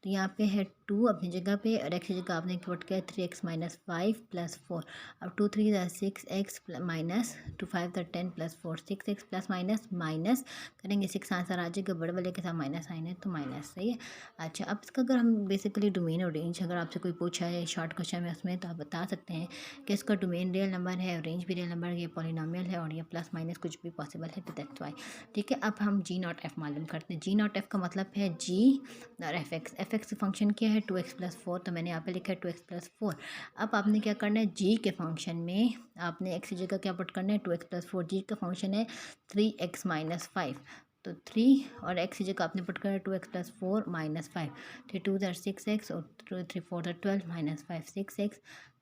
तो यहाँ पे है 2 अपनी जगह पे, और x की जगह आपने पुट किया 3x-5 + 4। अब 2 3 6x minus 2 5 10 + 4, 6x plus minus minus करेंगे 6 आंसर आ जाएगा, बड़े वाले के साथ माइनस साइन है तो माइनस। सही है। अच्छा, अब इसका अगर हम बेसिकली डोमेन और रेंज अगर आपसे कोई पूछा है शॉर्ट क्वेश्चन में उसमें, तो आप बता सकते हैं कि इसका डोमेन रियल नंबर है, रेंज भी रियल नंबर है, ये पॉलिनोमियल है, और ये प्लस माइनस कुछ भी पॉसिबल है, तो दैट्स वाई। ठीक है, अब हम G0f मालूम करते हैं। G0f का मतलब है g और f(x) फंक्शन क्या है, 2x+4, तो मैंने यहाँ पे लिखा है 2x+4। अब आपने क्या करना है, g के फंक्शन में आपने x की जगह क्या पुट करना है, 2x+4। g का फंक्शन है 3x-5, तो 3 और एक्स की जगह आपने पुट करा 2x प्लस 4 माइनस 5, 3 2 ज़र 6x और 3 4 ज़र 12 minus 5 6x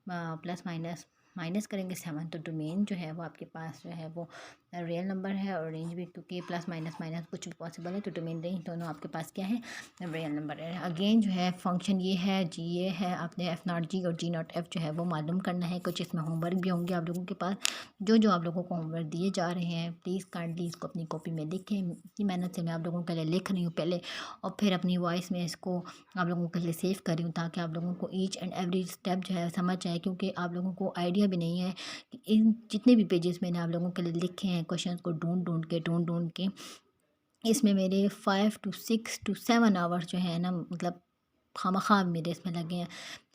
plus minus minus करेंगे 7। तो डोमेन जो है वो आपके पास जो है वो रियल नंबर है और रेंज भी, क्योंकि प्लस माइनस माइनस कुछ भी पॉसिबल है, तो डोमेन रेंज दोनों आपके पास क्या है, रियल नंबर है। अगेन जो है फंक्शन ये है, जी ये है, आपने एफ नॉट जी और जी नॉट एफ जो है वो मालूम करना है। कुछ इसमें होमवर्क भी होंगे आप लोगों के पास, जो आप लोगों को होमवर्क दिए जा रहे हैं प्लीज़ काइंडली इसको अपनी कॉपी में लिखें। इतनी मेहनत से मैं आप लोगों के लिए लिख रही हूँ पहले, और फिर अपनी वॉइस में इसको आप लोगों के लिए सेव कर रही हूँ, ताकि आप लोगों को ईच एंड एवरी स्टेप जो है समझ आए, क्योंकि आप लोगों को आइडिया भी नहीं है कि इन जितने भी पेजेस मैंने आप लोगों के लिए लिखे हैं क्वेश्चन को ढूंढ के इसमें मेरे 5 to 6 to 7 आवर्स जो है ना, मतलब खामखा मेरे इसमें लगे हैं।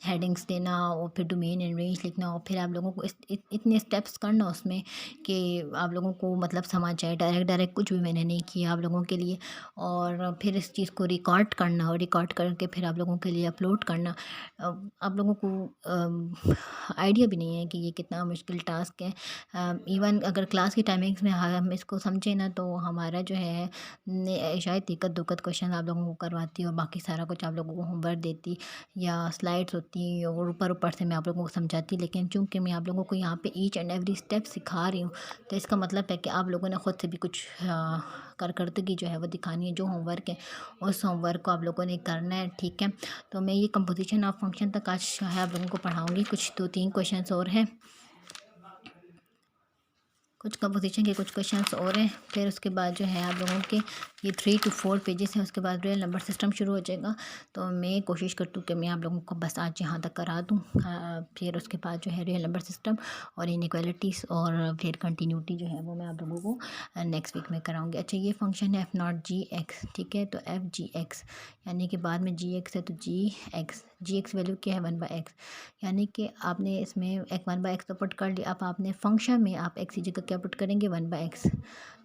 हेडिंग्स देना और फिर डोमेन एंड रेंज लिखना, और फिर आप लोगों को इतने स्टेप्स करना उसमें कि आप लोगों को मतलब समझ आए। डायरेक्ट कुछ भी मैंने नहीं किया आप लोगों के लिए, और फिर इस चीज़ को रिकॉर्ड करना और रिकॉर्ड करके फिर आप लोगों के लिए अपलोड करना। आप लोगों को आइडिया भी नहीं है कि ये कितना मुश्किल टास्क है। इवन अगर क्लास की टाइमिंग्स में हम इसको समझें ना, तो हमारा जो है शायद दिक्कत दुक्कत क्वेश्चन आप लोगों को करवाती और बाकी सारा कुछ आप लोगों को होमवर्क देती या स्लाइड्स होती और ऊपर से मैं आप लोगों को समझाती। लेकिन चूंकि मैं आप लोगों को यहाँ पे ईच एंड एवरी स्टेप सिखा रही हूँ, तो इसका मतलब है कि आप लोगों ने ख़ुद से भी कुछ कारकर्दगी जो है वो दिखानी है। जो होमवर्क है उस होमवर्क को आप लोगों ने करना है, ठीक है। तो मैं ये कंपोजिशन ऑफ फंक्शन तक आज है आप लोगों को पढ़ाऊँगी। कुछ 2-3 क्वेश्चन और हैं, कुछ कंपोजिशन के कुछ क्वेश्चंस और हैं। फिर उसके बाद जो है आप लोगों के ये 3 to 4 पेजेस हैं, उसके बाद रियल नंबर सिस्टम शुरू हो जाएगा। तो मैं कोशिश करती हूँ कि मैं आप लोगों को बस आज यहाँ तक करा दूँ। फिर उसके बाद जो है रियल नंबर सिस्टम और इनइक्वालिटीज़ और फिर कंटिन्यूटी जो है वो मैं आप लोगों को नेक्स्ट वीक में कराऊँगी। अच्छा, ये फंक्शन है एफ नॉट जी एक्स, ठीक है। तो एफ जी एक्स यानी कि बाद में जी एक्स है, तो जी एक्स वैल्यू क्या है 1/x, यानी कि आपने इसमें एक 1/x तो पुट कर लिया। अब आपने फंक्शन में आप एक्स की जगह क्या पुट करेंगे 1/x।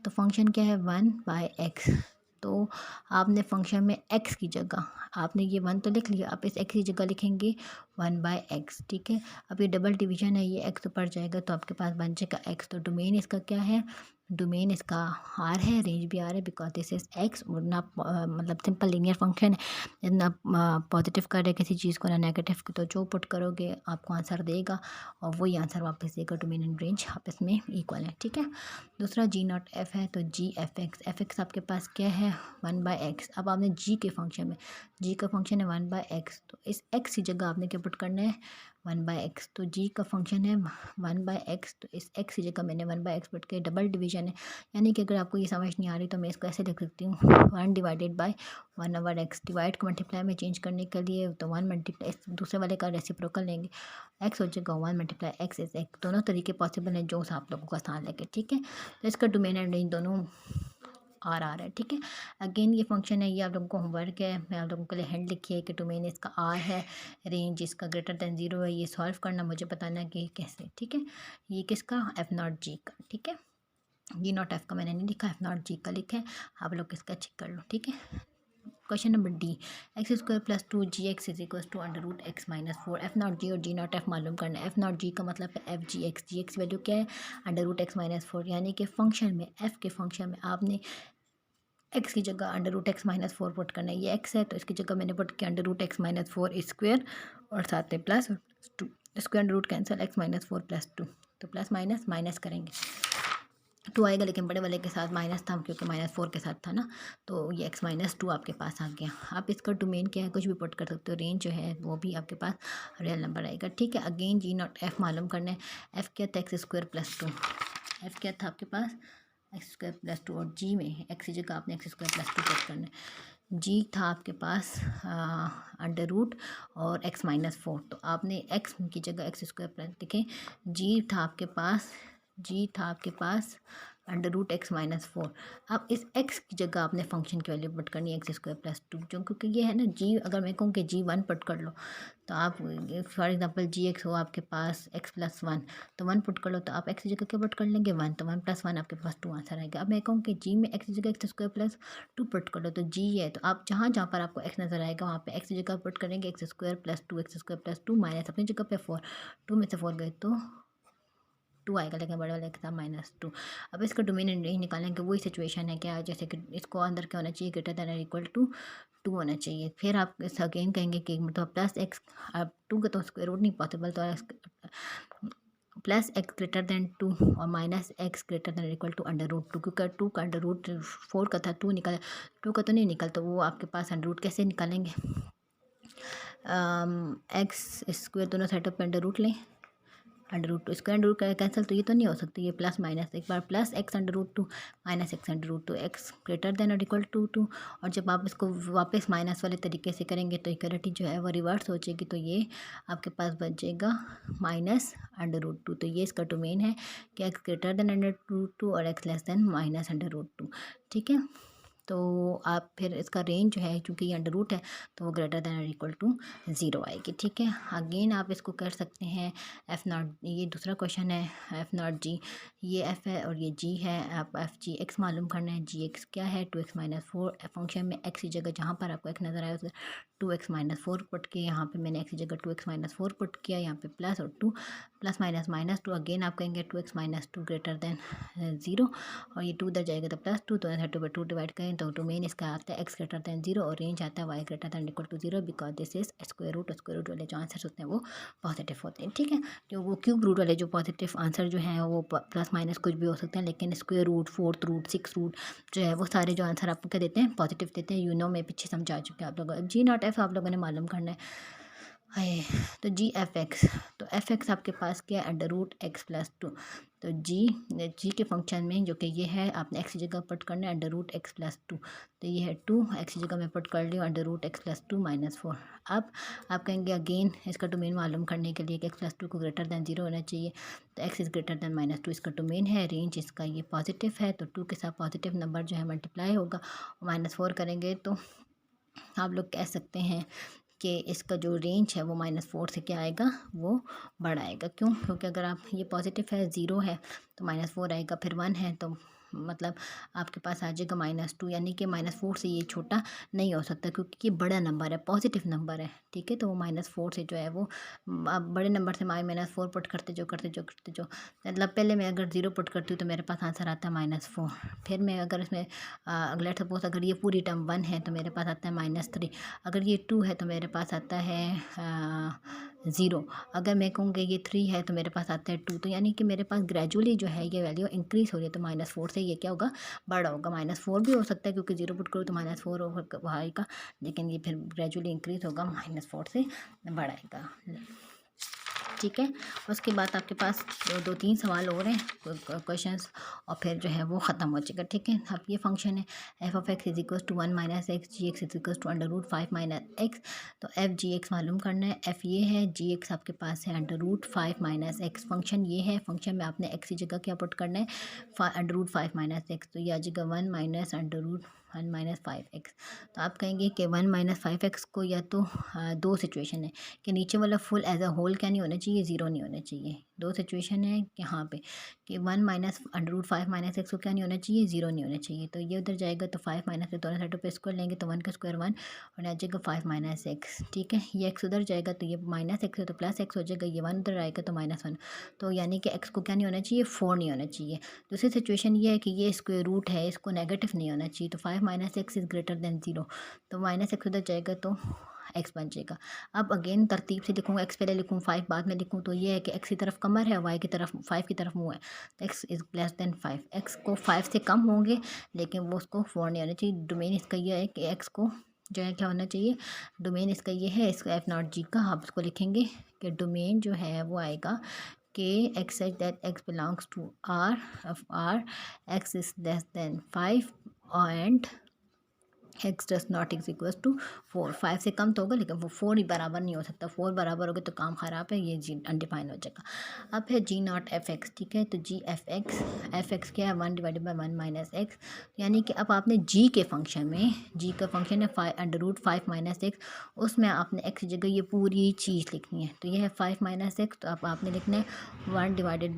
तो फंक्शन क्या है 1/x, तो आपने फंक्शन में x की जगह आपने ये 1 तो लिख लिया, आप इस x की जगह लिखेंगे 1/x, ठीक है। अब ये डबल डिवीजन है, ये x ऊपर जाएगा तो आपके पास बन जाएगा x। तो डोमेन इसका क्या है, डोमेन इसका आर है, रेंज भी आर है, बिकॉज दिस इज x। और ना मतलब सिंपल लीनियर फंक्शन है, ना पॉजिटिव कर रहे किसी चीज़ को ना नेगेटिव, तो जो पुट करोगे आपको आंसर देगा और वही आंसर वापस देगा। डोमेन एंड रेंज आपस में इक्वल है, ठीक है। दूसरा जी नॉट एफ है, तो जी एफ एक्स आपके पास क्या है 1/x। अब आपने जी के फंक्शन में, जी का फंक्शन है 1/x, तो इस x की जगह आपने क्या पुट करना है 1/x। तो जी का फंक्शन है 1/x, तो इस x की जगह मैंने 1/x पुट के डबल डिवीजन है, यानी कि अगर आपको ये समझ नहीं आ रही तो मैं इसको ऐसे लिख सकती हूँ 1/1/1/x। डिवाइड को मल्टीप्लाई में चेंज करने के लिए तो 1 मल्टीप्लाई दूसरे वाले का रेसिप्रोकल लेंगे, x हो जाएगा 1 मल्टीप्लाई x इज x। दोनों तरीके पॉसिबल हैं, जो आप लोगों का आसान लगे, ठीक है। तो इसका डोमेन एंड रेंज दोनों आर है, ठीक है। अगेन ये फंक्शन है, ये आप लोगों को होमवर्क है, मैं आप लोगों के लिए हैंड लिखी है कि डोमेन इसका आर है, रेंज इसका ग्रेटर दैन 0 है। ये सॉल्व करना, मुझे बताना कि कैसे, ठीक है। ये किसका एफ नॉट जी का, ठीक है। जी नॉट एफ का मैंने नहीं लिखा, एफ नॉट जी का लिखा है, आप लोग इसका चेक कर लो, ठीक है। Question number D, x square plus 2gx is equal to √x-4। F not g और जी नॉट एफ मालूम करना है। एफ नॉट जी का मतलब है एफ जी एक्स वैल्यू क्या है √x-4, यानी कि फंक्शन में एफ के फंक्शन में आपने एक्स की जगह √x-4 पुट करना है। ये एक्स है तो इसकी जगह मैंने पुट किया √x-4 स्क्वायर और साथ में plus 2, square root cancel x-4 plus 2, तो प्लस माइनस माइनस करेंगे 2 आएगा, लेकिन बड़े वाले के साथ माइनस था क्योंकि -4 के साथ था ना, तो ये x-2 आपके पास आ गया। आप इसका डोमेन क्या है कुछ भी पुट कर सकते हो, रेंज जो है वो भी आपके पास रियल नंबर आएगा, ठीक है। अगेन जी नॉट एफ मालूम करना है। एफ क्या था x² प्लस 2, एफ क्या था आपके पास x² प्लस 2, और जी में एक्स की जगह आपने x² प्लस 2 पुट करना है। जी था आपके पास अंडर रूट और x-4, तो आपने x की जगह x² प्लस लिखें। जी था आपके पास √x-4। अब इस x की जगह आपने फंक्शन की वैल्यू पुट करनी है x² प्लस 2, जो क्योंकि ये है ना जी, अगर मैं कहूँ कि जी 1 पुट कर लो तो आप फॉर एग्जांपल जी एक्स हो आपके पास x+1, तो 1 पुट कर लो तो आप x की जगह क्या पुट कर लेंगे 1, तो 1+1 आपके पास 2 आंसर आएगा। अब मैं कहूँ कि जी में x की जगह x² प्लस 2 पुट कर लो, तो जी है तो आप जहाँ जहाँ पर आपको x नज़र आएगा वहाँ पे x की जगह पुट करेंगे x² प्लस 2 माइनस अपनी जगह पे 4, 2 में से 4 गए तो टू आएगा, लेकिन बड़े वाले के साथ -2। अब इसका डोमेन एंड रेंज निकालेंगे, वही सिचुएशन है क्या, जैसे कि इसको अंदर क्या होना चाहिए, ग्रेटर दैन और इक्वल टू 2 होना चाहिए। फिर आप इस अगेन कहेंगे कि मतलब प्लस एक्स, अब 2 का तो स्क्वायर रूट नहीं पॉसिबल, तो प्लस एक्स ग्रेटर दैन 2 और minus x greater than equal to √2, क्योंकि 2 का √4 का था, 2 निकला, 2 का तो नहीं निकल, तो वो आपके पास √ कैसे निकालेंगे, एक्स स्क्वायर दोनों साइडों पर √ लें, √2 स्क्वायर √ कैंसिल, तो ये तो नहीं हो सकती, ये प्लस माइनस, एक बार plus x √2 minus x √2, x greater than और इक्वल टू 2। और जब आप इसको वापस माइनस वाले तरीके से करेंगे तो इक्वलिटी जो है वो रिवर्स हो जाएगी, तो ये आपके पास बचेगा -√2। तो ये इसका डोमेन है कि एक्स ग्रेटर देन √2 और एक्स लेस देन -√2, ठीक है। तो आप फिर इसका रेंज जो है, चूँकि ये √ है, तो वो ग्रेटर दैन और इक्वल टू 0 आएगी, ठीक है। अगेन आप इसको कर सकते हैं F0, ये दूसरा क्वेश्चन है, F0 ये F है और ये G है, आप FG मालूम करना है, GX क्या है, 2x-4 फंक्शन में x की जगह जहाँ पर आपको x नज़र आया उसे 2x-4 पुट किया, यहाँ पे मैंने x की जगह 2x-4 पुट किया, यहाँ पे प्लस और 2 प्लस -2, अगेन आप कहेंगे 2x-2 ग्रेटर दैन 0, और ये 2 उधर जाएगा तो +2, तो 2 डिवाइड करें तो डोमेन इसका आता है x ग्रेटर दैन 0 और रेंज आता है y greater than equal to 0, because this is square root वाले जो आंसर्स होते हैं वो पॉजिटिव होते हैं, ठीक है। जो वो क्यूब रूट वाले जो पॉजिटिव आंसर जो हैं वो प्लस माइनस कुछ भी हो सकते हैं, लेकिन square root, fourth root, six root जो है वो सारे जो आंसर आपको क्या देते हैं, पॉजिटिव देते हैं। मैं पीछे समझा चुके हैं आप लोगों। G0 F आप लोगों ने मालूम करना है, तो GFX, तो FX आपके पास क्या है, √x+2, तो जी के फंक्शन में जो कि ये है, आपने x की जगह पुट करना है √x+2, तो ये है 2, x की जगह मैं पुट कर लिया √x+2 -4। अब आप कहेंगे अगेन इसका डोमेन मालूम करने के लिए कि x+2 को ग्रेटर दैन 0 होना चाहिए, तो x इज़ ग्रेटर दैन -2 इसका डोमेन है, रेंज इसका ये पॉजिटिव है, तो 2 के साथ पॉजिटिव नंबर जो है मल्टीप्लाई होगा, -4 करेंगे तो आप लोग कह सकते हैं कि इसका जो रेंज है वो -4 से क्या आएगा, वो बढ़ आएगा। क्यों? क्योंकि अगर आप ये पॉजिटिव है, 0 है तो -4 आएगा, फिर 1 है तो मतलब आपके पास आ जाएगा -2, यानी कि -4 से ये छोटा नहीं हो सकता, क्योंकि ये बड़ा नंबर है, पॉजिटिव नंबर है, ठीक है। तो वो -4 से जो है वो आप बड़े नंबर से -4 पुट करते जो मतलब पहले मैं अगर 0 पुट करती हूँ तो मेरे पास आंसर आता है -4, फिर मैं अगर इसमें लेट्स सपोज अगर ये पूरी टर्म 1 है तो मेरे पास आता है -3, अगर ये 2 है तो मेरे पास आता है 0, अगर मैं कहूँगी ये 3 है तो मेरे पास आता है 2, तो यानी कि मेरे पास ग्रेजुअली जो है ये वैल्यू इंक्रीज़ हो रही है, तो -4 से ये क्या होगा, बड़ा होगा। -4 भी हो सकता है क्योंकि 0 पुट करो तो -4 आएगा, लेकिन ये फिर ग्रेजुअली इंक्रीज़ होगा, -4 से बढ़ाएगा, ठीक है। उसके बाद आपके पास 2-3 सवाल और हैं क्वेश्चंस, और फिर जो है वो ख़त्म हो जाएगा, ठीक है। अब ये फंक्शन है f(x) = 1 - x, gx = √5 - x, तो f(gx) मालूम करना है, f ये है, gx आपके पास है √5 - x, फंक्शन ये है, फंक्शन में आपने x की जगह क्या पुट करना है, √5 - x, तो ये आ जाएगा 1 - 5x। तो आप कहेंगे कि 1 - 5x को या तो दो सिचुएशन है कि नीचे वाला फुल एज अ होल क्या नहीं होना चाहिए, 0 नहीं होना चाहिए। दो सिचुएशन है कि यहाँ पे कि 1 - √5 - x को क्या नहीं होना चाहिए, 0 नहीं होना चाहिए। तो ये उधर जाएगा तो 5 माइनस से दोनों साइडों पे स्क्वायर लेंगे तो 1 का स्क्वायर 1 और आ जाएगा 5 - x, ठीक है। ये x उधर जाएगा तो ये -x है तो +x हो जाएगा, ये 1 उधर आएगा तो -1, तो यानी कि x को क्या नहीं होना चाहिए, 4 नहीं होना चाहिए। दूसरी सिचुएशन ये है कि ये स्क्वायर रूट है, इसको नेगेटिव नहीं होना चाहिए, तो 5 - x इज़ ग्रेटर दैन 0, तो -x उधर जाएगा तो x बन जाएगा। अब अगेन तरतीब से लिखूँगा, x पहले लिखूँ 5 बाद में लिखूँ, तो ये है कि x की तरफ कमर है, y की तरफ 5 की तरफ मुँह है, तो x is less than 5, x को 5 से कम होंगे लेकिन वो उसको 4 नहीं होना चाहिए। डोमेन इसका ये है कि x को जो है क्या होना चाहिए, डोमेन इसका ये है, इसका F0 का आप उसको लिखेंगे कि डोमेन जो है वो आएगा कि x such that x belongs to R, x is less than 5 and x does not is equals to 4। 5 से कम तो होगा लेकिन वो 4 ही बराबर नहीं हो सकता, 4 बराबर होगा तो काम ख़राब है, ये जी अनडिफाइन हो जाएगा। अब है G0 Fx, ठीक है। तो F(x) क्या है, 1/1 - x, यानी कि अब आपने g के फंक्शन में, g का फंक्शन है √5 - x, उसमें आपने x की जगह ये पूरी चीज़ लिखनी है, तो ये है 5 - x, तो अब आपने लिखना है 1 divided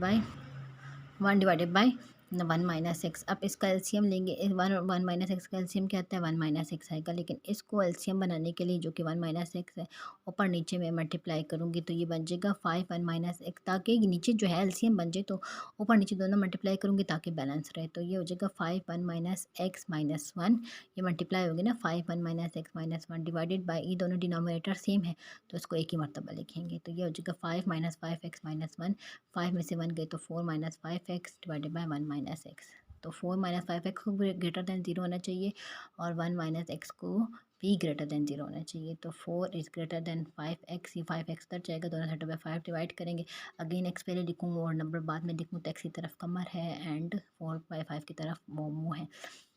by one minus x. अब इसका एलसीएम लेंगे, वन वन माइनस एक्स का एलसीएम क्या आता है, वन माइनस एक्स आएगा। लेकिन इसको एलसीएम बनाने के लिए जो कि वन माइनस एक्स है, ऊपर नीचे में मल्टीप्लाई करूँगी तो ये बन जाएगा फाइव वन माइनस एक्स, ताकि नीचे जो है एलसीएम बन जाए तो ऊपर नीचे दोनों मल्टीप्लाई करूँगी ताकि बैलेंस रहे। तो ये हो जाएगा five one minus x minus one, ये मल्टीप्लाई होगी ना, five one minus x minus one divided by, ये दोनों डिनोमिनेटर सेम है तो इसको एक ही मरतबा लिखेंगे। तो ये हो जाएगा five minus five x minus one, five में से वन गए तो four minus five x divided by one minus x. तो फोर माइनस फाइव एक्स को ग्रेटर दैन ज़ीरो होना चाहिए और वन माइनस एक्स को भी ग्रेटर दैन ज़ीरो होना चाहिए। तो four is greater then five x, ये फाइव एक्स तक जाएगा, दोनों साइडों पे फाइव डिवाइड करेंगे। अगेन एक्स पहले लिखूँगा और नंबर बाद में लिखूँ तो एक्स की तरफ कमर है एंड फोर बाई फाइव की तरफ मोमो है।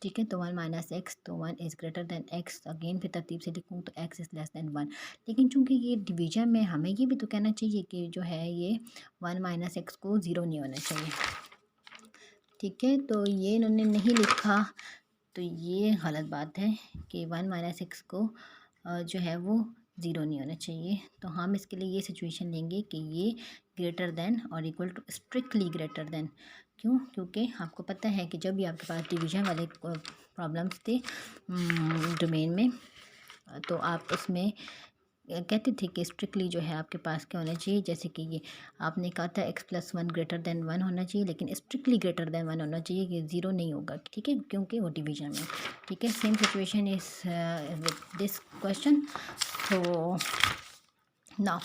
ठीक है, तो वन माइनस एक्स, तो one is greater then x. Again फिर तरतीब से लिखूँ तो x is less than one. लेकिन चूंकि ये डिवीजन में हमें ये भी तो कहना चाहिए कि जो है ये वन माइनस एक्स को ज़ीरो नहीं होना चाहिए। ठीक है, तो ये इन्होंने नहीं लिखा तो ये गलत बात है कि वन माइनस एक्स को जो है वो ज़ीरो नहीं होना चाहिए। तो हम इसके लिए ये सिचुएशन लेंगे कि ये ग्रेटर देन और equal to strictly greater than. क्यों? क्योंकि आपको पता है कि जब भी आपके पास डिवीजन वाले प्रॉब्लम्स थे डोमेन में, तो आप उसमें कहते थे कि स्ट्रिक्टली जो है आपके पास क्या होना चाहिए, जैसे कि ये आपने कहा था x plus one greater than one होना चाहिए, लेकिन स्ट्रिक्टली ग्रेटर देन वन होना चाहिए, कि ज़ीरो नहीं होगा। ठीक है, क्योंकि वो डिवीजन में। ठीक है, same situation is with this question. तो नाउ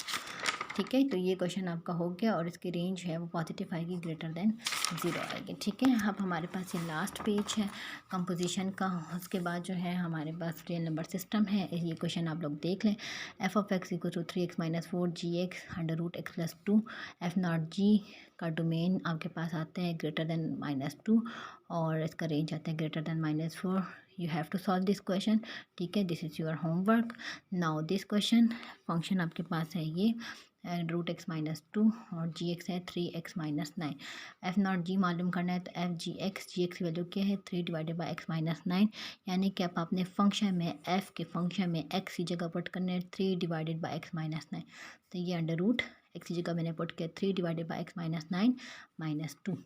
ठीक है, तो ये क्वेश्चन आपका हो गया और इसकी रेंज है वो पॉजिटिव आएगी, ग्रेटर देन ज़ीरो आएगी। ठीक है, अब हमारे पास ये लास्ट पेज है कंपोजिशन का। उसके बाद जो है हमारे पास रियल नंबर सिस्टम है। ये क्वेश्चन आप लोग देख लें। F of x equal to three x minus four g x under root x plus two. F not g का डोमेन आपके पास आता है ग्रेटर देन माइनस टू और इसका रेंज आता है greater than minus four. You have to solve this question. ठीक है, this is your homework. Now this question function आपके पास है ये रूट एक्स माइनस टू और जी एक्स है three x minus nine. F not g मालूम करना है तो एफ जी एक्स की वैल्यू क्या है, three divided by x minus nine. यानी कि आप अपने फंक्शन में एफ के फंक्शन में एक्स की जगह पुट करना है three divided by x minus nine. तो ये अंडर रूट एक्स की जगह मैंने पुट किया three divided by x minus nine minus two.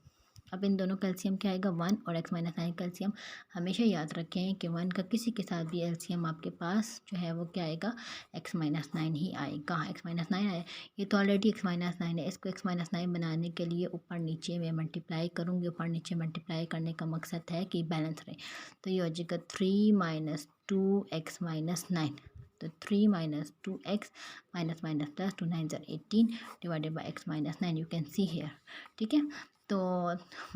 अब इन दोनों का एलसीएम क्या आएगा, वन, और एक्स माइनस नाइन का एलसीएम हमेशा याद रखें कि वन का किसी के साथ भी एलसीएम आपके पास जो है वो क्या आएगा, एक्स माइनस नाइन ही आएगा। एक्स माइनस नाइन आए, ये तो ऑलरेडी एक्स माइनस नाइन है। इसको एक्स माइनस नाइन बनाने के लिए ऊपर नीचे में मल्टीप्लाई करूँगी। ऊपर नीचे मल्टीप्लाई करने का मकसद है कि बैलेंस रहे। तो ये हो जाएगा three minus two x minus nine. तो three minus two x minus minus plus two nine ज़र eighteen divided by x minus nine, you can see here. ठीक है, तो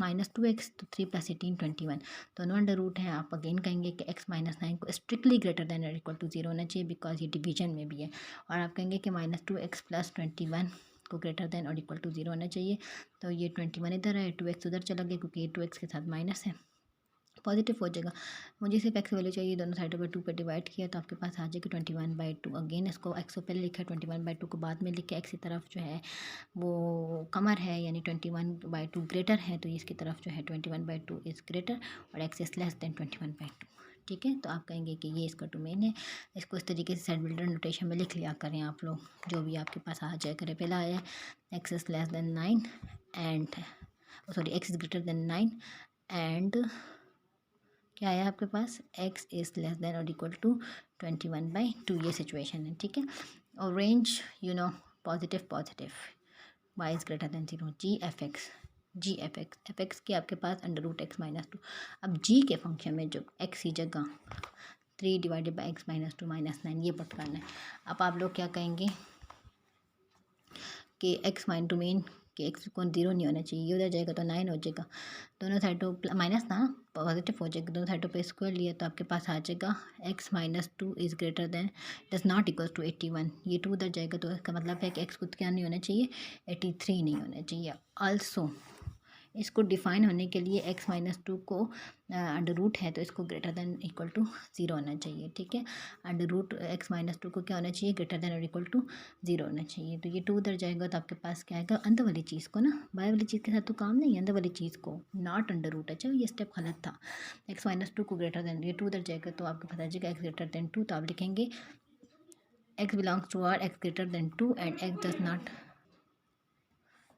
माइनस टू एक्स, तो three plus eighteen twenty one, दोनों under root है। आप again कहेंगे कि एक्स माइनस नाइन को स्ट्रिक्टली ग्रेटर देन और इक्वल टू जीरो होना चाहिए बिकॉज ये डिवीजन में भी है। और आप कहेंगे कि minus two x plus twenty one को ग्रेटर देन और इक्वल टू जीरो होना चाहिए। तो ये ट्वेंटी वन इधर है, टू एक्स उधर चला गया क्योंकि ये टू एक्स के साथ माइनस है, पॉजिटिव हो जाएगा। मुझे सिर्फ एक्स वैल्यू चाहिए, दोनों साइडों पर टू पे डिवाइड किया तो आपके पास आ जाएगा twenty one by to. Again इसको एक्स को पहले लिखा, ट्वेंटी वन बाई टू को बाद में लिखा। एक्स की तरफ जो है वो कमर है यानी twenty one by two greater है, तो इसकी तरफ जो है twenty one by two is greater और x is less than twenty one by two. ठीक है, तो आप कहेंगे कि ये इसका डोमेन है। इसको इस तरीके से सेट बिल्डर नोटेशन में लिख लिया करें आप लोग, जो भी आपके पास आ जाए करें। पहला आया x is less than nine and sorry x is greater than nine and क्या आया आपके पास, एक्स इज़ लेस देन और equal to twenty one by two, ये सिचुएशन है। ठीक है, और range you know positive positive, y is greater than zero, g f x, g f x की आपके पास under root x minus two. अब जी के फंक्शन में जो एक्स की जगह three divided by x minus to minus nine ये पुट करना है। अब आप लोग क्या कहेंगे कि एक्स माइन डोमेन कि एक्स को जीरो नहीं होना चाहिए, ये उधर जाएगा तो नाइन हो जाएगा। दोनों साइडों माइनस ना पॉजिटिव हो जाएगा, दोनों साइडों पे स्क्वायर लिया तो आपके पास आ जाएगा x minus two is greater than does not equal to eighty one. ये टू उधर जाएगा तो इसका मतलब है कि एक्स को क्या नहीं होना चाहिए, एटी थ्री नहीं होना चाहिए। आल्सो इसको डिफाइन होने के लिए एक्स माइनस टू को अंडर रूट है तो इसको greater than equal to zero होना चाहिए। ठीक है, under root x minus two को क्या होना चाहिए, ग्रेटर देन और इक्वल टू ज़ीरो होना चाहिए। तो ये टू उधर जाएगा तो आपके पास क्या आएगा, अंदर वाली चीज़ को ना, बाय वाली चीज़ के साथ तो काम नहीं है, अंदर वाली चीज़ को, नॉट अंडर रूट। अच्छा, ये स्टेप गलत था। एक्स माइनस टू को ग्रेटर देन, ये टू उधर जाएगा तो आपके पास आ जाएगा एक्स ग्रेटर देन टू। तो आप लिखेंगे x belongs to R x greater than two and x does not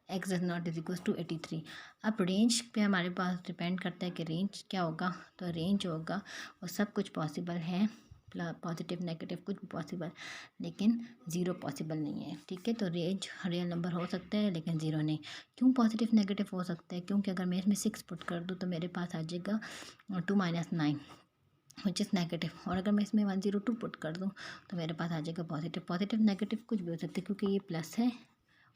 x is not is equal to 83। अब रेंज पे हमारे पास डिपेंड करता है कि रेंज क्या होगा, तो रेंज होगा और सब कुछ पॉसिबल है, पॉजिटिव नेगेटिव कुछ भी पॉसिबल, लेकिन ज़ीरो पॉसिबल नहीं है। ठीक है, तो रेंज रियल नंबर हो सकता है लेकिन ज़ीरो नहीं। क्यों पॉजिटिव नेगेटिव हो सकता है? क्योंकि अगर मैं इसमें 6 पुट कर दूँ तो मेरे पास आ जाएगा 2 - 9 विच इज़ नेगेटिव, और अगर मैं इसमें 102 पुट कर दूँ तो मेरे पास आ जाएगा पॉजिटिव। पॉजिटिव नेगेटिव कुछ भी हो सकता है क्योंकि ये प्लस है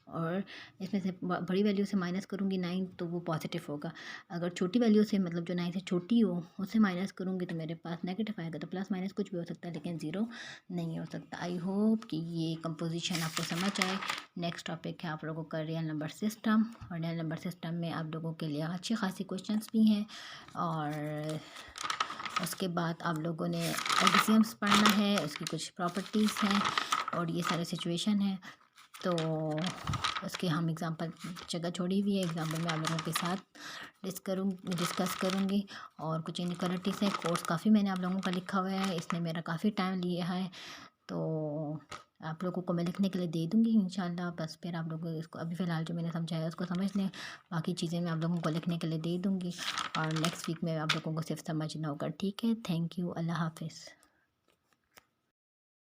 और इसमें से बड़ी वैल्यू से माइनस करूँगी 9 तो वो पॉजिटिव होगा। अगर छोटी वैल्यू से मतलब जो 9 से छोटी हो उससे माइनस करूँगी तो मेरे पास नेगेटिव आएगा। तो प्लस माइनस कुछ भी हो सकता है लेकिन ज़ीरो नहीं हो सकता। आई होप कि ये कंपोजिशन आपको समझ आए। नेक्स्ट टॉपिक है आप लोगों का रियल नंबर सिस्टम, और रियल नंबर सिस्टम में आप लोगों के लिए अच्छी खासी क्वेश्चंस भी हैं, और उसके बाद आप लोगों ने एक्सियम्स पढ़ना है, उसकी कुछ प्रॉपर्टीज़ हैं और ये सारे सिचुएशन है। तो उसके हम एग्ज़ाम्पल जगह छोड़ी हुई है, एग्ज़ाम्पल मैं आप लोगों के साथ डिस्कस करूँगी। और कुछ इनइक्वालिटीज़ है, कोर्स काफ़ी मैंने आप लोगों का लिखा हुआ है, इसने मेरा काफ़ी टाइम लिया है, तो आप लोगों को मैं लिखने के लिए दे दूँगी इंशाल्लाह। बस फिर आप लोग इसको अभी फ़िलहाल जो मैंने समझाया उसको समझ लें, बाकी चीज़ें मैं आप लोगों को लिखने के लिए दे दूँगी और नेक्स्ट वीक में आप लोगों को सिर्फ समझना होगा। ठीक है, थैंक यू, अल्लाह हाफ़िज़।